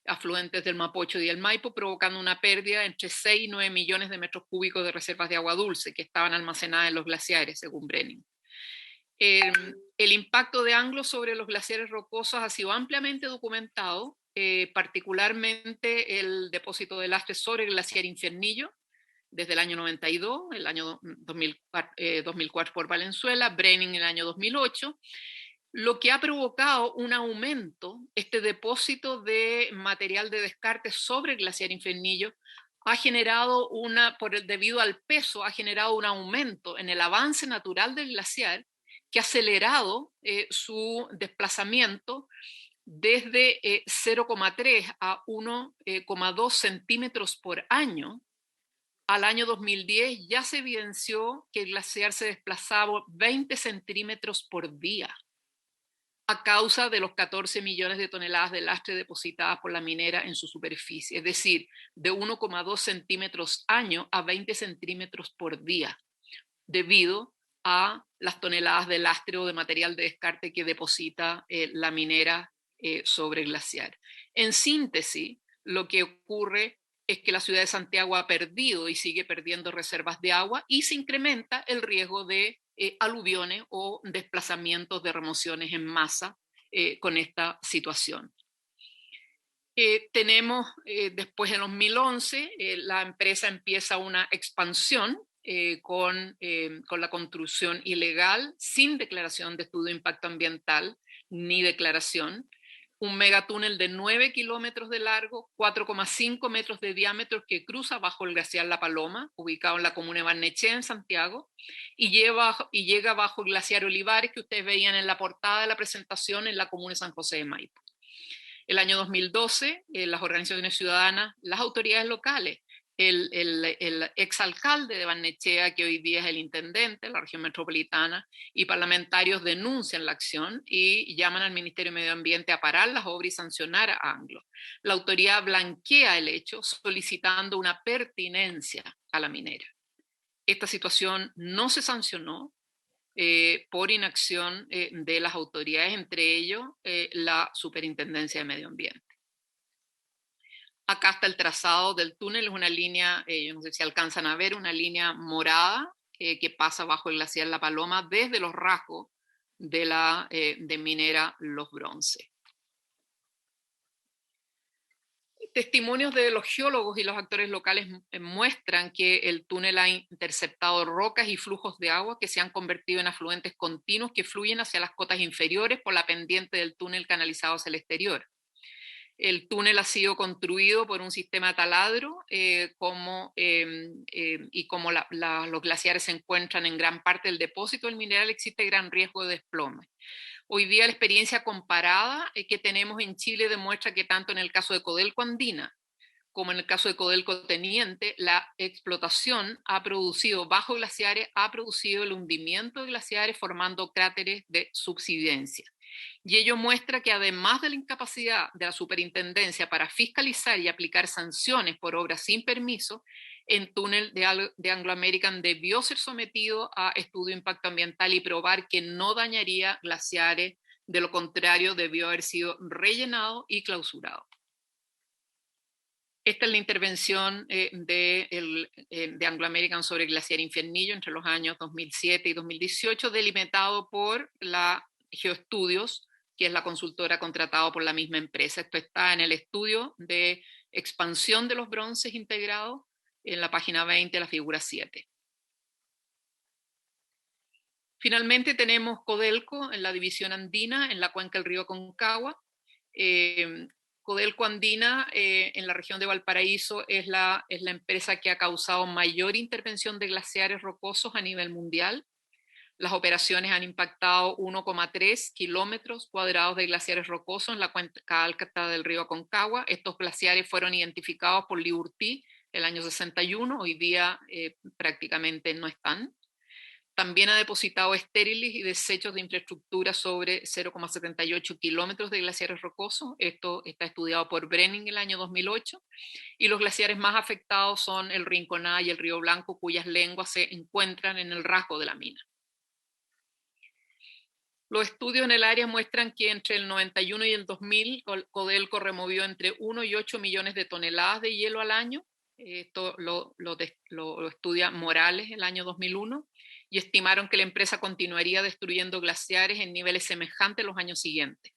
afluentes del Mapocho y el Maipo, provocando una pérdida entre 6 y 9 millones de metros cúbicos de reservas de agua dulce que estaban almacenadas en los glaciares, según Brenning. El impacto de Anglo sobre los glaciares rocosos ha sido ampliamente documentado, particularmente el depósito de lastre sobre el glaciar Infiernillo, desde el año 92, el año 2004 por Valenzuela, Brenning en el año 2008, lo que ha provocado un aumento, este depósito de material de descarte sobre el glaciar Infiernillo ha generado debido al peso, ha generado un aumento en el avance natural del glaciar que ha acelerado su desplazamiento desde 0,3 a 1,2 centímetros por año. Al año 2010 ya se evidenció que el glaciar se desplazaba 20 centímetros por día a causa de los 14 millones de toneladas de lastre depositadas por la minera en su superficie, es decir, de 1,2 centímetros año a 20 centímetros por día, debido a las toneladas de lastre o de material de descarte que deposita la minera sobre el glaciar. En síntesis, lo que ocurre es que la ciudad de Santiago ha perdido y sigue perdiendo reservas de agua y se incrementa el riesgo de aluviones o desplazamientos de remociones en masa con esta situación. Tenemos después en 2011, la empresa empieza una expansión con la construcción ilegal, sin declaración de estudio de impacto ambiental ni declaración, un megatúnel de 9 kilómetros de largo, 4,5 metros de diámetro que cruza bajo el glaciar La Paloma, ubicado en la comuna de Barnechea, en Santiago, y llega bajo el glaciar Olivares, que ustedes veían en la portada de la presentación en la comuna de San José de Maipo. El año 2012, las organizaciones ciudadanas, las autoridades locales, el exalcalde de Barnechea, que hoy día es el intendente de la región metropolitana, y parlamentarios denuncian la acción y llaman al Ministerio de Medio Ambiente a parar las obras y sancionar a Anglo. La autoridad blanquea el hecho solicitando una pertinencia a la minera. Esta situación no se sancionó por inacción de las autoridades, entre ellos la Superintendencia de Medio Ambiente. Acá está el trazado del túnel, es una línea, yo no sé si alcanzan a ver, una línea morada que pasa bajo el glaciar La Paloma desde los rasgos de minera Los Bronces. Testimonios de los geólogos y los actores locales muestran que el túnel ha interceptado rocas y flujos de agua que se han convertido en afluentes continuos que fluyen hacia las cotas inferiores por la pendiente del túnel canalizado hacia el exterior. El túnel ha sido construido por un sistema de taladro y como los glaciares se encuentran en gran parte del depósito del mineral, existe gran riesgo de desplome. Hoy día la experiencia comparada que tenemos en Chile demuestra que tanto en el caso de Codelco Andina como en el caso de Codelco Teniente, la explotación ha producido bajo glaciares, ha producido el hundimiento de glaciares formando cráteres de subsidencia. Y ello muestra que además de la incapacidad de la superintendencia para fiscalizar y aplicar sanciones por obras sin permiso, el túnel de Anglo American debió ser sometido a estudio de impacto ambiental y probar que no dañaría glaciares, de lo contrario debió haber sido rellenado y clausurado. Esta es la intervención de Anglo American sobre el glaciar Infiernillo entre los años 2007 y 2018, delimitado por la Geoestudios, que es la consultora contratada por la misma empresa. Esto está en el estudio de expansión de los bronces integrados, en la página 20, la figura 7. Finalmente tenemos Codelco en la división andina, en la cuenca del río Aconcagua. Codelco Andina en la región de Valparaíso es la empresa que ha causado mayor intervención de glaciares rocosos a nivel mundial. Las operaciones han impactado 1,3 kilómetros cuadrados de glaciares rocosos en la cuenca alta del río Aconcagua. Estos glaciares fueron identificados por Liburtí el año 61, hoy día prácticamente no están. También ha depositado estériles y desechos de infraestructura sobre 0,78 kilómetros de glaciares rocosos. Esto está estudiado por Brenning en el año 2008. Y los glaciares más afectados son el Rinconá y el Río Blanco, cuyas lenguas se encuentran en el rasgo de la mina. Los estudios en el área muestran que entre el 91 y el 2000, Codelco removió entre 1 y 8 millones de toneladas de hielo al año. Esto lo estudia Morales el año 2001. Y estimaron que la empresa continuaría destruyendo glaciares en niveles semejantes los años siguientes.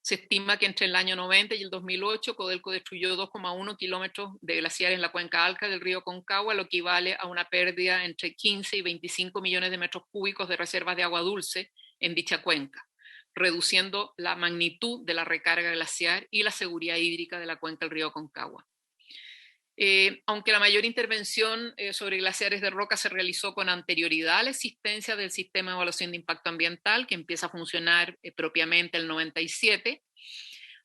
Se estima que entre el año 90 y el 2008, Codelco destruyó 2,1 kilómetros de glaciares en la cuenca alta del río Aconcagua, lo que equivale a una pérdida entre 15 y 25 millones de metros cúbicos de reservas de agua dulce en dicha cuenca, reduciendo la magnitud de la recarga glaciar y la seguridad hídrica de la cuenca del río Aconcagua. Aunque la mayor intervención sobre glaciares de roca se realizó con anterioridad a la existencia del sistema de evaluación de impacto ambiental, que empieza a funcionar propiamente el 97,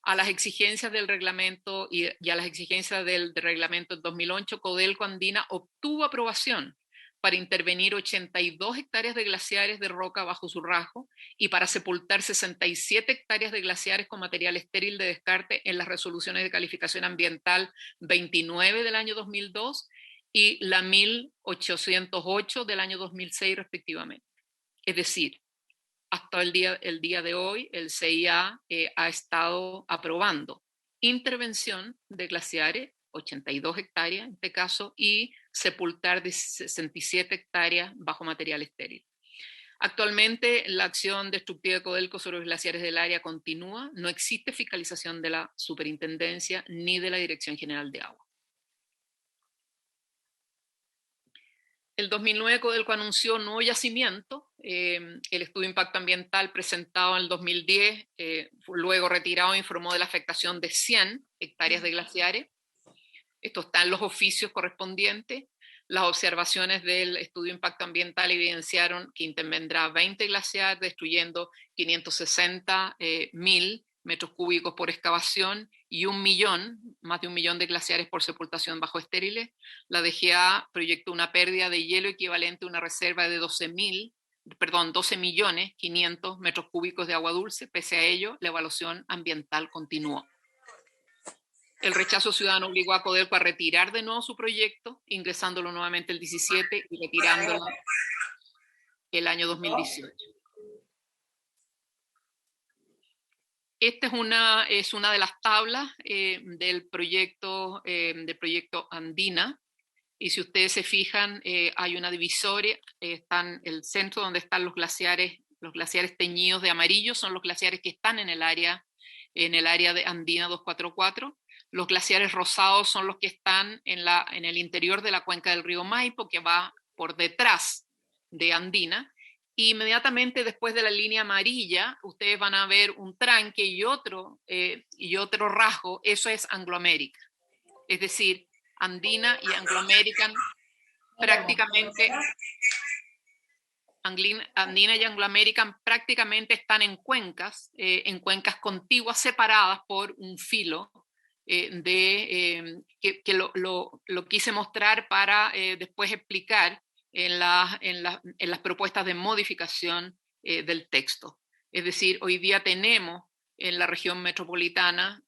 a las exigencias del reglamento y a las exigencias del reglamento del 2008, Codelco Andina obtuvo aprobación para intervenir 82 hectáreas de glaciares de roca bajo su rasgo y para sepultar 67 hectáreas de glaciares con material estéril de descarte en las resoluciones de calificación ambiental 29 del año 2002 y la 1808 del año 2006 respectivamente. Es decir, hasta el día de hoy el CIA ha estado aprobando intervención de glaciares, 82 hectáreas en este caso, y sepultar de 67 hectáreas bajo material estéril. Actualmente la acción destructiva de Codelco sobre los glaciares del área continúa, no existe fiscalización de la superintendencia ni de la Dirección General de Agua. El 2009 Codelco anunció un nuevo yacimiento, el estudio de impacto ambiental presentado en el 2010, luego retirado, informó de la afectación de 100 hectáreas de glaciares. Esto está en los oficios correspondientes. Las observaciones del estudio de impacto ambiental evidenciaron que intervendrá 20 glaciares, destruyendo 560.000 metros cúbicos por excavación y más de 1 millón de glaciares por sepultación bajo estériles. La DGA proyectó una pérdida de hielo equivalente a una reserva de 12.500.000 metros cúbicos de agua dulce. Pese a ello, la evaluación ambiental continuó. El rechazo ciudadano obligó a Codelco a retirar de nuevo su proyecto, ingresándolo nuevamente el 17 y retirándolo el año 2018. Esta es una de las tablas del proyecto Andina. Y si ustedes se fijan, hay una divisoria, están el centro donde están los glaciares teñidos de amarillo, son los glaciares que están en el área de Andina 244. Los glaciares rosados son los que están en el interior de la cuenca del río Maipo, que va por detrás de Andina. Y inmediatamente después de la línea amarilla, ustedes van a ver un tranque y otro rasgo, eso es Anglo American. Es decir, Andina y Anglo American prácticamente están en cuencas contiguas separadas por un filo que lo quise mostrar para después explicar en las propuestas de modificación del texto. Es decir, hoy día tenemos en la región metropolitana,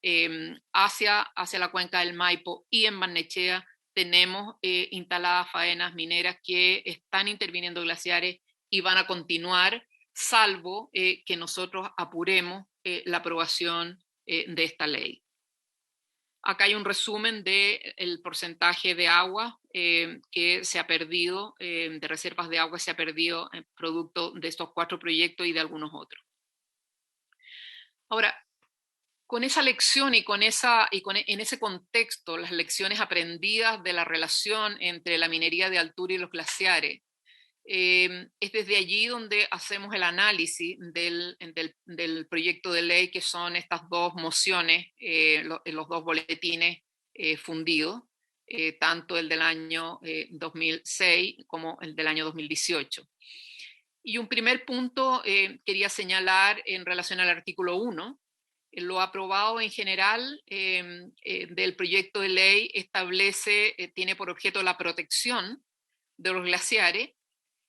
hacia la cuenca del Maipo y en Barnechea, tenemos instaladas faenas mineras que están interviniendo glaciares y van a continuar, salvo que nosotros apuremos la aprobación de esta ley. Acá hay un resumen del porcentaje de agua que se ha perdido, de reservas de agua se ha perdido producto de estos 4 proyectos y de algunos otros. Ahora, con esa lección en ese contexto, las lecciones aprendidas de la relación entre la minería de altura y los glaciares, es desde allí donde hacemos el análisis del proyecto de ley, que son estas 2 mociones, los 2 boletines fundidos, tanto el del año 2006 como el del año 2018. Y un primer punto quería señalar en relación al artículo 1. Lo aprobado en general del proyecto de ley tiene por objeto la protección de los glaciares,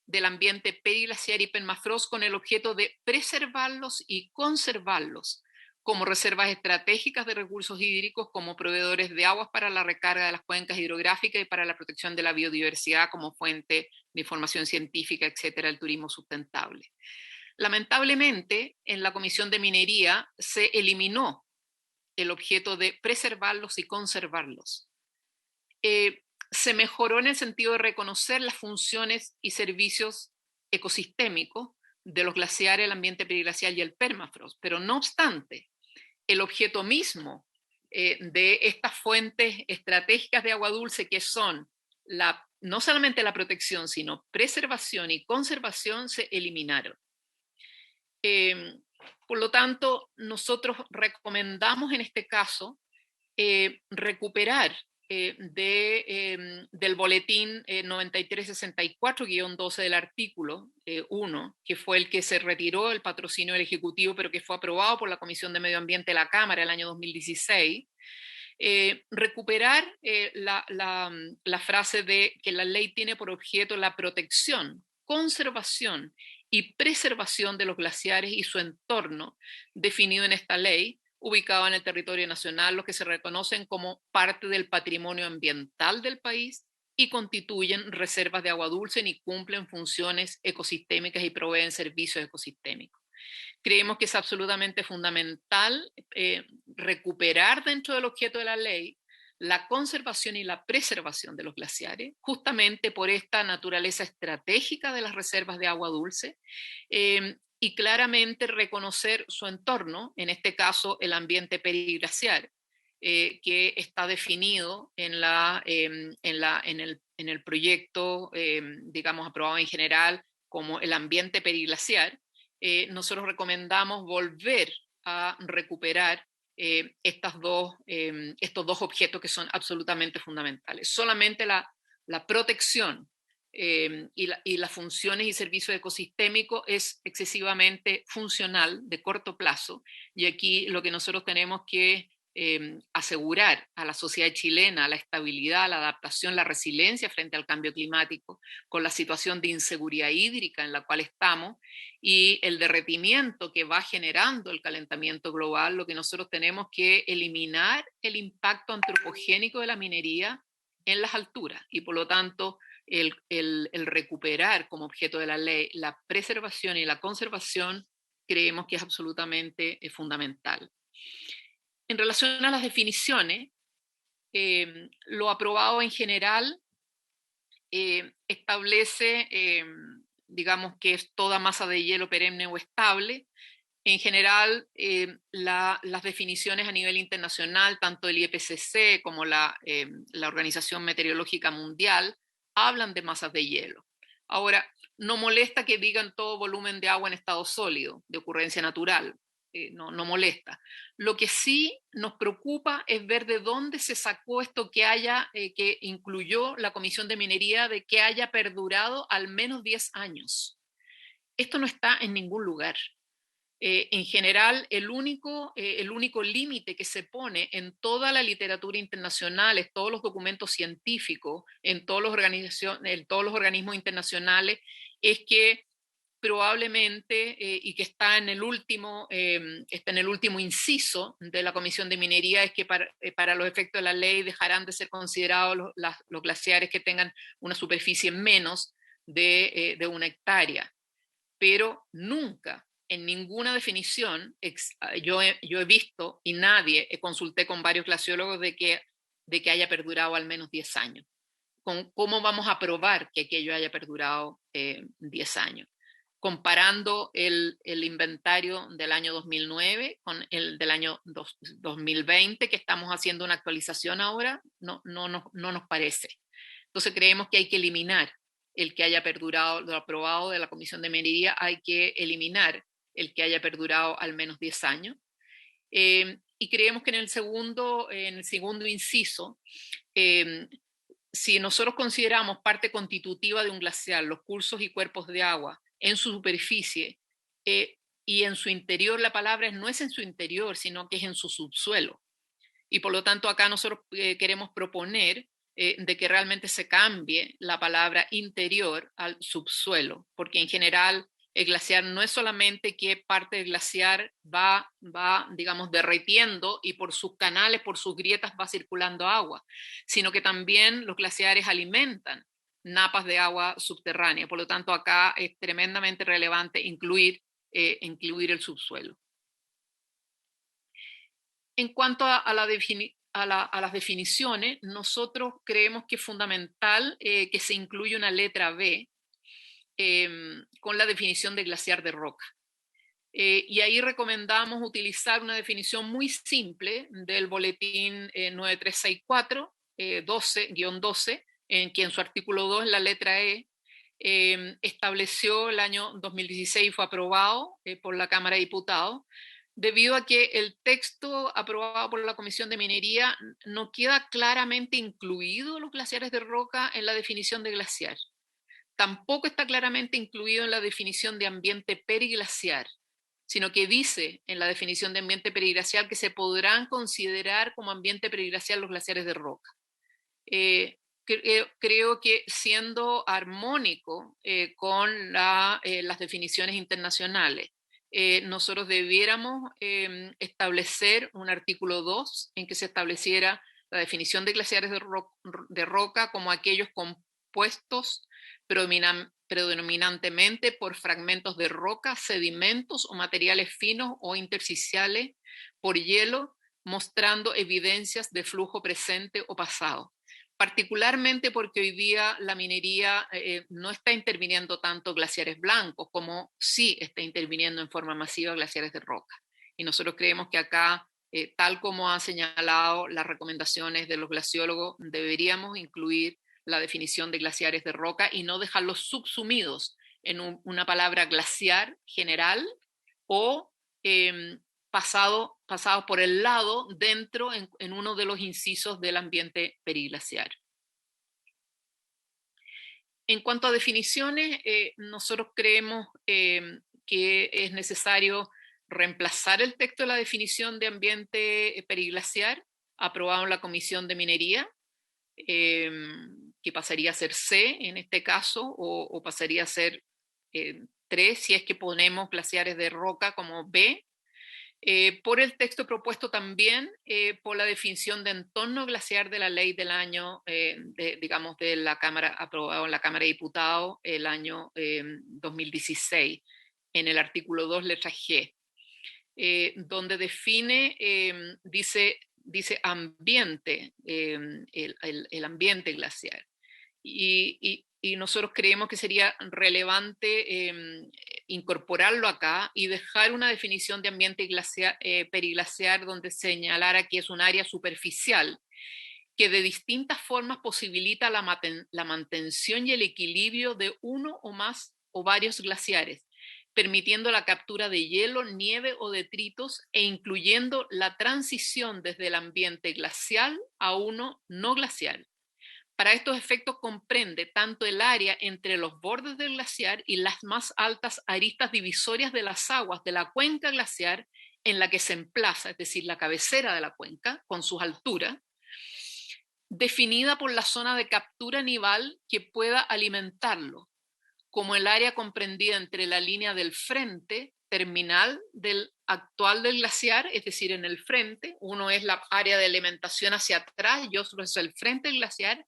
del ambiente periglaciar y permafrost, con el objeto de preservarlos y conservarlos como reservas estratégicas de recursos hídricos, como proveedores de aguas para la recarga de las cuencas hidrográficas y para la protección de la biodiversidad como fuente de información científica, etcétera, el turismo sustentable. Lamentablemente, en la Comisión de Minería se eliminó el objeto de preservarlos y conservarlos. Se mejoró en el sentido de reconocer las funciones y servicios ecosistémicos de los glaciares, el ambiente periglacial y el permafrost, pero no obstante, el objeto mismo de estas fuentes estratégicas de agua dulce, que son no solamente la protección, sino preservación y conservación, se eliminaron. Por lo tanto, nosotros recomendamos en este caso recuperar del boletín 9364-12 del artículo 1, que fue el que se retiró el patrocinio del Ejecutivo, pero que fue aprobado por la Comisión de Medio Ambiente de la Cámara el año 2016, recuperar la frase de que la ley tiene por objeto la protección, conservación y preservación de los glaciares y su entorno definido en esta ley, ubicado en el territorio nacional, los que se reconocen como parte del patrimonio ambiental del país y constituyen reservas de agua dulce ni cumplen funciones ecosistémicas y proveen servicios ecosistémicos. Creemos que es absolutamente fundamental recuperar dentro del objeto de la ley la conservación y la preservación de los glaciares, justamente por esta naturaleza estratégica de las reservas de agua dulce, y claramente reconocer su entorno, en este caso el ambiente periglaciar, que está definido en el proyecto, digamos, aprobado en general como el ambiente periglaciar. Nosotros recomendamos volver a recuperar estos 2 objetos que son absolutamente fundamentales. Solamente la protección y las funciones y servicios ecosistémicos es excesivamente funcional de corto plazo, y aquí lo que nosotros tenemos que asegurar a la sociedad chilena la estabilidad, la adaptación, la resiliencia frente al cambio climático, con la situación de inseguridad hídrica en la cual estamos y el derretimiento que va generando el calentamiento global. Lo que nosotros tenemos que eliminar el impacto antropogénico de la minería en las alturas, y por lo tanto el recuperar como objeto de la ley la preservación y la conservación creemos que es absolutamente fundamental. En relación a las definiciones, lo aprobado en general establece, digamos, que es toda masa de hielo perenne o estable. En general, las definiciones a nivel internacional, tanto el IPCC como la Organización Meteorológica Mundial, hablan de masas de hielo. Ahora, no molesta que digan todo volumen de agua en estado sólido, de ocurrencia natural, no molesta. Lo que sí nos preocupa es ver de dónde se sacó esto que incluyó la Comisión de Minería, de que haya perdurado al menos 10 años. Esto no está en ningún lugar. En general, el único límite que se pone en toda la literatura internacional, en todos los documentos científicos, en todos los organismos internacionales, es que probablemente, y que está en el último inciso de la Comisión de Minería, es que para los efectos de la ley dejarán de ser considerados los glaciares que tengan una superficie menos de 1 hectárea. Pero nunca, en ninguna definición, yo he visto, y consulté con varios glaciólogos de que haya perdurado al menos 10 años. ¿Cómo vamos a probar que aquello haya perdurado 10 años? Comparando el inventario del año 2009 con el del año 2020, que estamos haciendo una actualización ahora, no nos parece. Entonces creemos que hay que eliminar el que haya perdurado, lo aprobado de la Comisión de Minería, hay que eliminar el que haya perdurado al menos 10 años. Y creemos que en el segundo inciso, si nosotros consideramos parte constitutiva de un glaciar los cursos y cuerpos de agua en su superficie y en su interior, la palabra no es en su interior, sino que es en su subsuelo. Y por lo tanto acá nosotros queremos proponer de que realmente se cambie la palabra interior al subsuelo, porque en general el glaciar no es solamente que parte del glaciar va, digamos, derritiendo y por sus canales, por sus grietas va circulando agua, sino que también los glaciares alimentan napas de agua subterránea. Por lo tanto, acá es tremendamente relevante incluir el subsuelo. En cuanto a las definiciones, nosotros creemos que es fundamental que se incluya una letra B con la definición de glaciar de roca. Y ahí recomendamos utilizar una definición muy simple del boletín 9364, 12-12, en que en su artículo 2, la letra E, estableció el año 2016 y fue aprobado por la Cámara de Diputados, debido a que el texto aprobado por la Comisión de Minería no queda claramente incluido los glaciares de roca en la definición de glaciar. Tampoco está claramente incluido en la definición de ambiente periglaciar, sino que dice en la definición de ambiente periglaciar que se podrán considerar como ambiente periglaciar los glaciares de roca. Creo que siendo armónico con las definiciones internacionales, nosotros debiéramos establecer un artículo 2 en que se estableciera la definición de glaciares de roca como aquellos compuestos predominantemente por fragmentos de roca, sedimentos o materiales finos o intersticiales por hielo, mostrando evidencias de flujo presente o pasado. Particularmente porque hoy día la minería no está interviniendo tanto glaciares blancos como sí está interviniendo en forma masiva glaciares de roca. Y nosotros creemos que acá, tal como han señalado las recomendaciones de los glaciólogos, deberíamos incluir la definición de glaciares de roca y no dejarlos subsumidos en una palabra glaciar general o pasados por el lado dentro en uno de los incisos del ambiente periglaciar. En cuanto a definiciones, nosotros creemos que es necesario reemplazar el texto de la definición de ambiente periglaciar aprobado en la Comisión de Minería, que pasaría a ser C en este caso, o pasaría a ser 3 si es que ponemos glaciares de roca como B, por el texto propuesto también por la definición de entorno glaciar de la ley del año, digamos, de la Cámara, aprobado en la Cámara de Diputados el año 2016, en el artículo 2, letra G, donde define, dice ambiente, el ambiente glaciar. Y nosotros creemos que sería relevante incorporarlo acá y dejar una definición de ambiente periglaciar donde señalara que es un área superficial que de distintas formas posibilita la mantención y el equilibrio de uno o más o varios glaciares, permitiendo la captura de hielo, nieve o detritos e incluyendo la transición desde el ambiente glacial a uno no glacial. Para estos efectos comprende tanto el área entre los bordes del glaciar y las más altas aristas divisorias de las aguas de la cuenca glaciar en la que se emplaza, es decir, la cabecera de la cuenca, con sus alturas, definida por la zona de captura nival que pueda alimentarlo, como el área comprendida entre la línea del frente terminal del actual del glaciar, es decir, en el frente, uno es la área de alimentación hacia atrás y otro es el frente del glaciar,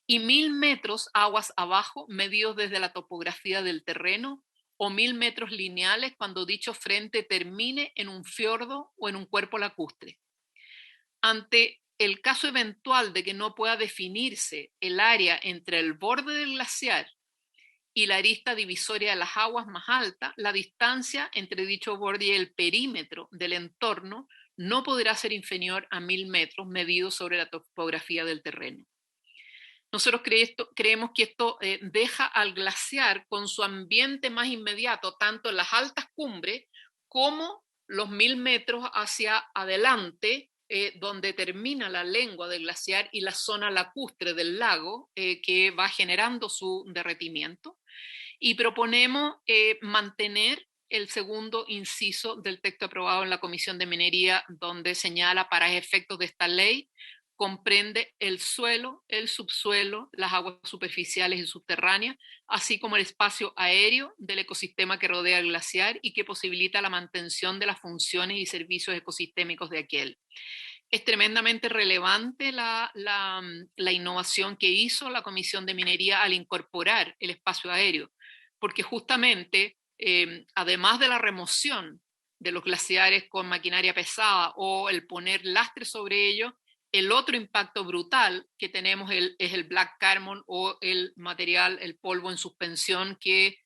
y 1000 metros aguas abajo, medidos desde la topografía del terreno, o 1000 metros lineales cuando dicho frente termine en un fiordo o en un cuerpo lacustre. Ante el caso eventual de que no pueda definirse el área entre el borde del glaciar y la arista divisoria de las aguas más alta, la distancia entre dicho borde y el perímetro del entorno no podrá ser inferior a 1000 metros medidos sobre la topografía del terreno. Nosotros creemos que esto deja al glaciar con su ambiente más inmediato, tanto en las altas cumbres como los 1000 metros hacia adelante, donde termina la lengua del glaciar y la zona lacustre del lago que va generando su derretimiento. Y proponemos mantener el segundo inciso del texto aprobado en la Comisión de Minería, donde señala para efectos de esta ley, comprende el suelo, el subsuelo, las aguas superficiales y subterráneas, así como el espacio aéreo del ecosistema que rodea el glaciar y que posibilita la mantención de las funciones y servicios ecosistémicos de aquel. Es tremendamente relevante la innovación que hizo la Comisión de Minería al incorporar el espacio aéreo, porque justamente, además de la remoción de los glaciares con maquinaria pesada o el poner lastre sobre ellos, el otro impacto brutal que tenemos es el black carbon o el material, el polvo en suspensión que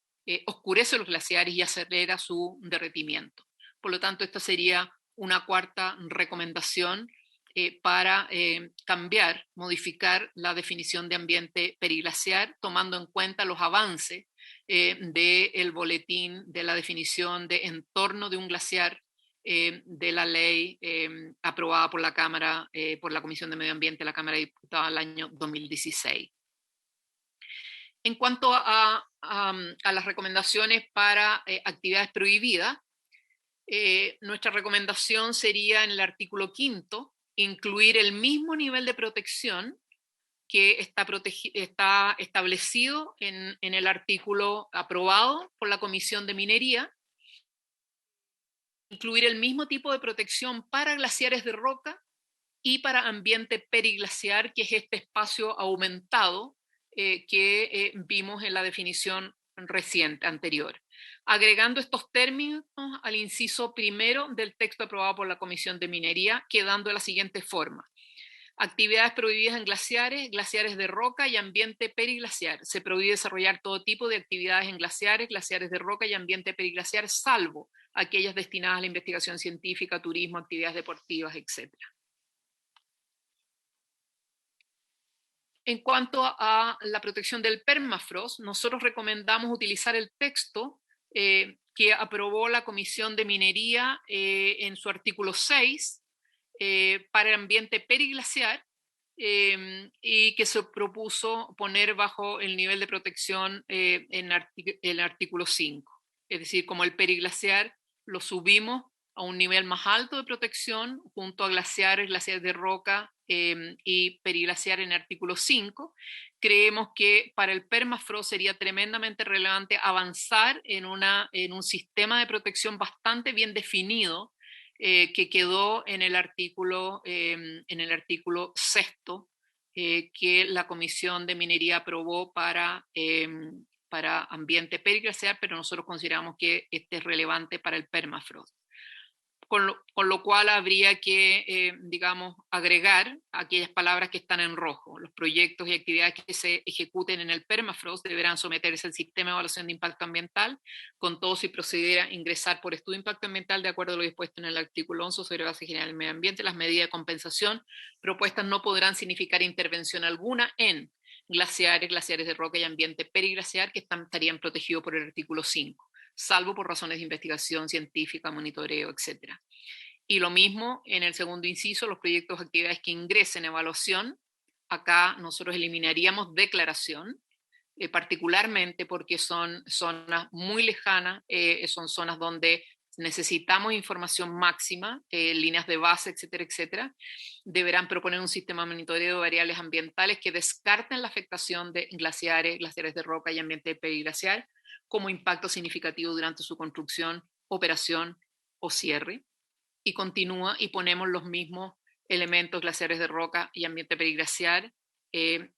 oscurece los glaciares y acelera su derretimiento. Por lo tanto, esta sería una cuarta recomendación para cambiar, modificar la definición de ambiente periglaciar, tomando en cuenta los avances del boletín de la definición de entorno de un glaciar de la ley aprobada por la Cámara, por la Comisión de Medio Ambiente de la Cámara de Diputados el año 2016. En cuanto a las recomendaciones para actividades prohibidas, nuestra recomendación sería en el artículo 5, incluir el mismo nivel de protección que está establecido en el artículo aprobado por la Comisión de Minería, incluir el mismo tipo de protección para glaciares de roca y para ambiente periglaciar, que es este espacio aumentado que vimos en la definición reciente, anterior, agregando estos términos al inciso primero del texto aprobado por la Comisión de Minería, quedando de la siguiente forma. Actividades prohibidas en glaciares, glaciares de roca y ambiente periglaciar. Se prohíbe desarrollar todo tipo de actividades en glaciares, glaciares de roca y ambiente periglaciar, salvo aquellas destinadas a la investigación científica, turismo, actividades deportivas, etc. En cuanto a la protección del permafrost, nosotros recomendamos utilizar el texto que aprobó la Comisión de Minería en su artículo 6 para el ambiente periglaciar y que se propuso poner bajo el nivel de protección en el artículo 5. Es decir, como el periglaciar lo subimos a un nivel más alto de protección junto a glaciares, glaciares de roca y periglaciar en el artículo 5, creemos que para el permafrost sería tremendamente relevante avanzar en un sistema de protección bastante bien definido que quedó en el artículo sexto que la Comisión de Minería aprobó para para ambiente periglaciar, pero nosotros consideramos que este es relevante para el permafrost. Con lo cual habría que, digamos, agregar aquellas palabras que están en rojo. Los proyectos y actividades que se ejecuten en el permafrost deberán someterse al sistema de evaluación de impacto ambiental, con todo si procediera a ingresar por estudio de impacto ambiental de acuerdo a lo dispuesto en el artículo 11 sobre base general del medio ambiente. Las medidas de compensación propuestas no podrán significar intervención alguna en glaciares, glaciares de roca y ambiente periglaciar que estarían protegidos por el artículo 5. Salvo por razones de investigación científica, monitoreo, etc. Y lo mismo en el segundo inciso, los proyectos o actividades que ingresen a evaluación. Acá nosotros eliminaríamos declaración, particularmente porque son zonas muy lejanas, son zonas donde necesitamos información máxima, líneas de base, etcétera, etcétera. Deberán proponer un sistema de monitoreo de variables ambientales que descarten la afectación de glaciares, glaciares de roca y ambiente periglaciar como impacto significativo durante su construcción, operación o cierre. Y continúa y ponemos los mismos elementos, glaciares de roca y ambiente periglaciar, en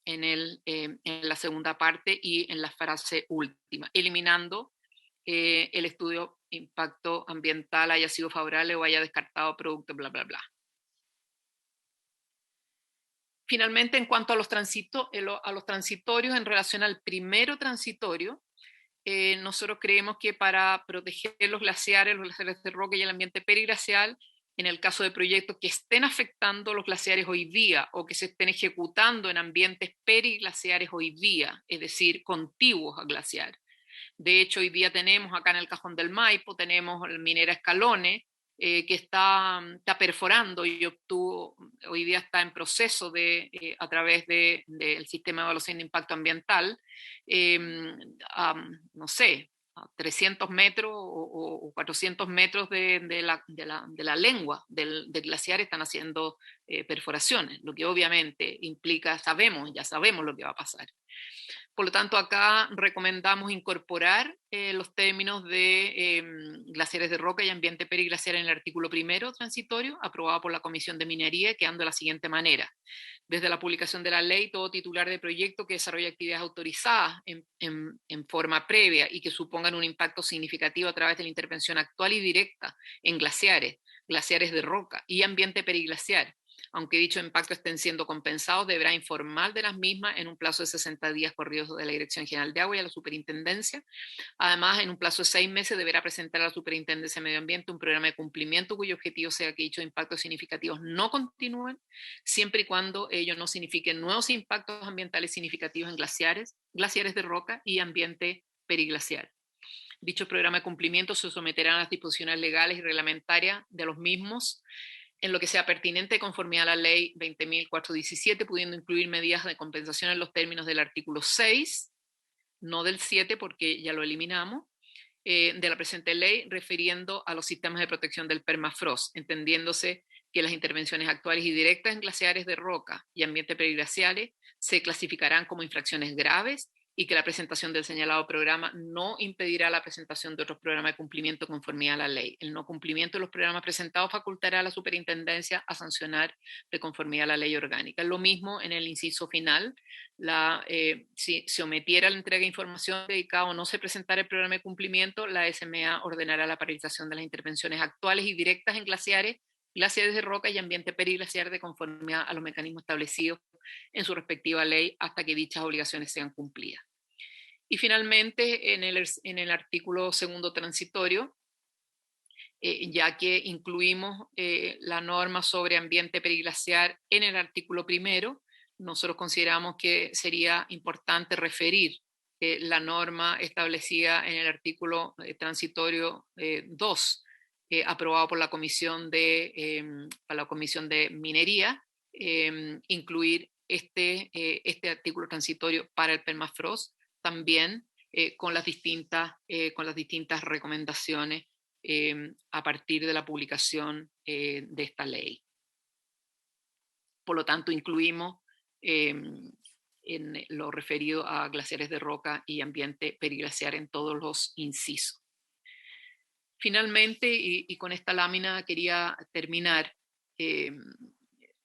la segunda parte y en la frase última, eliminando el estudio impacto ambiental haya sido favorable o haya descartado producto, bla, bla, bla. Finalmente, en cuanto a los transitorios en relación al primero transitorio, nosotros creemos que para proteger los glaciares de roca y el ambiente periglacial, en el caso de proyectos que estén afectando los glaciares hoy día o que se estén ejecutando en ambientes periglaciares hoy día, es decir, contiguos a glaciar. De hecho, hoy día tenemos acá en el Cajón del Maipo, tenemos la minera Escalone, que está perforando y hoy día está en proceso a través del sistema de evaluación de impacto ambiental, no sé, a 300 metros o 400 metros de la lengua del glaciar están haciendo perforaciones, lo que obviamente implica, ya sabemos lo que va a pasar. Por lo tanto, acá recomendamos incorporar los términos de glaciares de roca y ambiente periglaciar en el artículo primero transitorio, aprobado por la Comisión de Minería, quedando de la siguiente manera. Desde la publicación de la ley, todo titular de proyecto que desarrolle actividades autorizadas en forma previa y que supongan un impacto significativo a través de la intervención actual y directa en glaciares, glaciares de roca y ambiente periglaciar, aunque dichos impactos estén siendo compensados, deberá informar de las mismas en un plazo de 60 días corridos de la Dirección General de Agua y a la Superintendencia. Además, en un plazo de 6 meses deberá presentar a la Superintendencia de Medio Ambiente un programa de cumplimiento cuyo objetivo sea que dichos impactos significativos no continúen, siempre y cuando ello no signifiquen nuevos impactos ambientales significativos en glaciares, glaciares de roca y ambiente periglaciar. Dicho programa de cumplimiento se someterá a las disposiciones legales y reglamentarias de los mismos, en lo que sea pertinente conformidad a la ley 20.417, pudiendo incluir medidas de compensación en los términos del artículo 6, no del 7 porque ya lo eliminamos, de la presente ley, refiriendo a los sistemas de protección del permafrost, entendiéndose que las intervenciones actuales y directas en glaciares de roca y ambientes periglaciales se clasificarán como infracciones graves y que la presentación del señalado programa no impedirá la presentación de otros programas de cumplimiento conforme a la ley. El no cumplimiento de los programas presentados facultará a la superintendencia a sancionar de conformidad a la ley orgánica. Lo mismo en el inciso final, si se omitiera la entrega de información dedicada o no se presentara el programa de cumplimiento, la SMA ordenará la paralización de las intervenciones actuales y directas en glaciares de roca y ambiente periglaciar de conformidad a los mecanismos establecidos en su respectiva ley hasta que dichas obligaciones sean cumplidas. Y finalmente, en el artículo segundo transitorio, ya que incluimos la norma sobre ambiente periglaciar en el artículo primero, nosotros consideramos que sería importante referir la norma establecida en el artículo transitorio 2, aprobado por la Comisión de Minería, incluir este artículo transitorio para el permafrost también con las distintas recomendaciones a partir de la publicación de esta ley. Por lo tanto, incluimos en lo referido a glaciares de roca y ambiente periglaciar en todos los incisos. Finalmente, y con esta lámina quería terminar,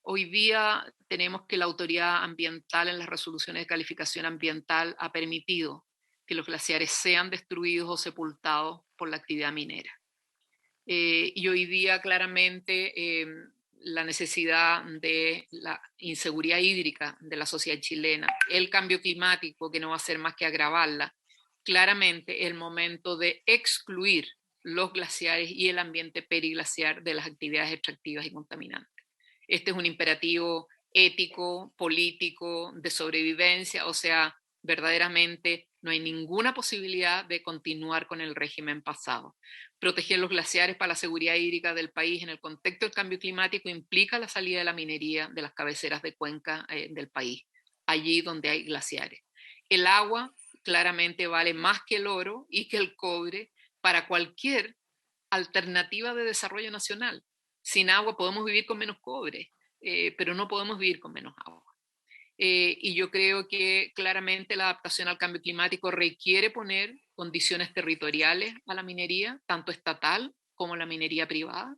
hoy día tenemos que la autoridad ambiental en las resoluciones de calificación ambiental ha permitido que los glaciares sean destruidos o sepultados por la actividad minera. Y hoy día claramente la necesidad de la inseguridad hídrica de la sociedad chilena, el cambio climático que no va a hacer más que agravarla, claramente el momento de excluir los glaciares y el ambiente periglaciar de las actividades extractivas y contaminantes. Este es un imperativo ético, político, de sobrevivencia, o sea, verdaderamente no hay ninguna posibilidad de continuar con el régimen pasado. Proteger los glaciares para la seguridad hídrica del país en el contexto del cambio climático implica la salida de la minería de las cabeceras de cuenca del país, allí donde hay glaciares. El agua claramente vale más que el oro y que el cobre para cualquier alternativa de desarrollo nacional. Sin agua podemos vivir con menos cobre, pero no podemos vivir con menos agua. Y yo creo que claramente la adaptación al cambio climático requiere poner condiciones territoriales a la minería, tanto estatal como la minería privada.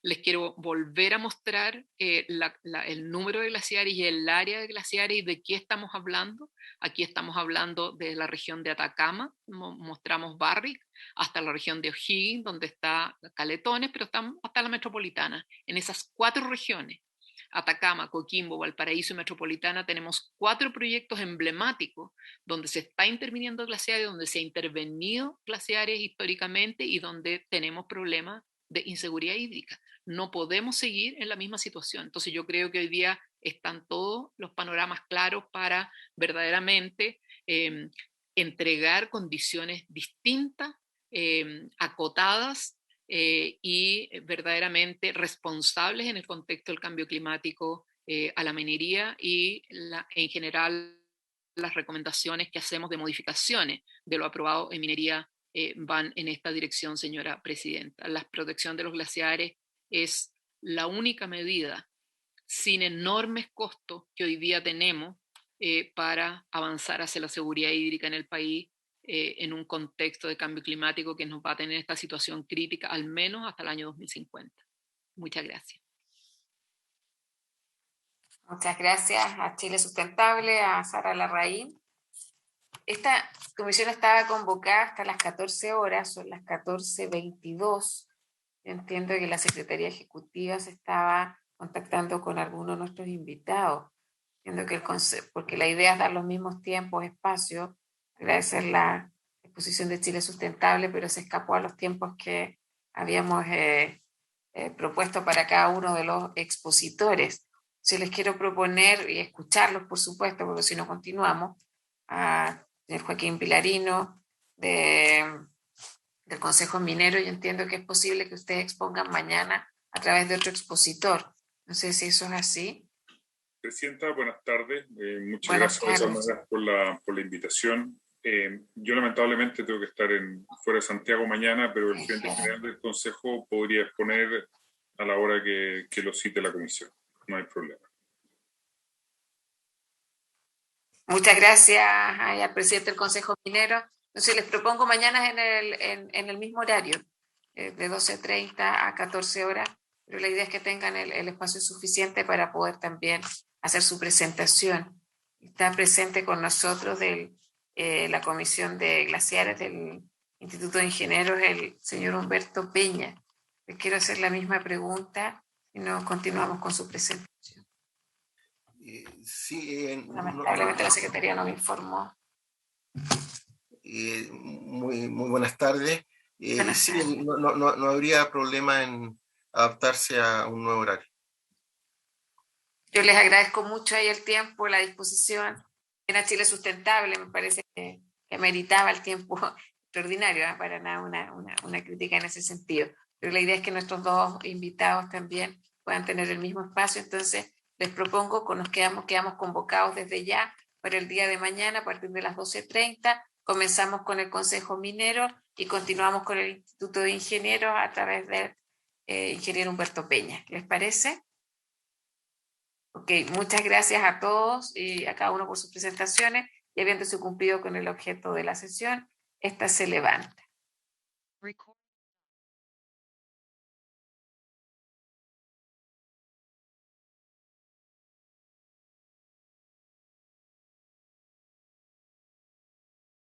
Les quiero volver a mostrar el número de glaciares y el área de glaciares y de qué estamos hablando. Aquí estamos hablando de la región de Atacama, mostramos Barrick, hasta la región de O'Higgins, donde está Caletones, pero estamos hasta la metropolitana. En esas 4 regiones, Atacama, Coquimbo, Valparaíso y Metropolitana, tenemos 4 proyectos emblemáticos donde se está interviniendo glaciares, donde se ha intervenido glaciares históricamente y donde tenemos problemas de inseguridad hídrica. No podemos seguir en la misma situación. Entonces yo creo que hoy día están todos los panoramas claros para verdaderamente entregar condiciones distintas, acotadas, y verdaderamente responsables en el contexto del cambio climático a la minería y en general las recomendaciones que hacemos de modificaciones de lo aprobado en minería van en esta dirección, señora presidenta. La protección de los glaciares es la única medida sin enormes costos que hoy día tenemos para avanzar hacia la seguridad hídrica en el país en un contexto de cambio climático que nos va a tener esta situación crítica al menos hasta el año 2050. Muchas gracias. Muchas gracias a Chile Sustentable, a Sara Larraín. Esta comisión estaba convocada hasta las 14 horas, son las 14:22. Entiendo que la Secretaría Ejecutiva se estaba contactando con algunos de nuestros invitados. Entiendo que porque la idea es dar los mismos tiempos, espacios. Agradecer la exposición de Chile Sustentable, pero se escapó a los tiempos que habíamos propuesto para cada uno de los expositores. Entonces les quiero proponer, y escucharlos por supuesto, porque si no continuamos, a señor Joaquín Pilarino del Consejo Minero. Yo entiendo que es posible que ustedes expongan mañana a través de otro expositor. No sé si eso es así. Presidenta, buenas tardes. Muchas gracias por la invitación. Yo lamentablemente tengo que estar fuera de Santiago mañana, pero el presidente general del Consejo podría exponer a la hora que lo cite la comisión. No hay problema. Muchas gracias al presidente del Consejo Minero. Entonces les propongo mañana en el mismo horario, de 12:30 a 14 horas, pero la idea es que tengan el espacio suficiente para poder también hacer su presentación. Está presente con nosotros la Comisión de Glaciares del Instituto de Ingenieros, el señor Humberto Peña. Les quiero hacer la misma pregunta y nos continuamos con su presentación. Sí, lamentablemente la Secretaría no me informó. Muy buenas tardes. Sí, no habría problema en adaptarse a un nuevo horario. Yo les agradezco mucho ahí el tiempo, la disposición. En Chile Sustentable me parece que meritaba el tiempo extraordinario, para nada una crítica en ese sentido. Pero la idea es que nuestros 2 invitados también puedan tener el mismo espacio. Entonces les propongo que quedamos convocados desde ya para el día de mañana a partir de las 12:30. Comenzamos con el Consejo Minero y continuamos con el Instituto de Ingenieros a través del ingeniero Humberto Peña. ¿Les parece? Ok, muchas gracias a todos y a cada uno por sus presentaciones, y habiéndose cumplido con el objeto de la sesión, esta se levanta.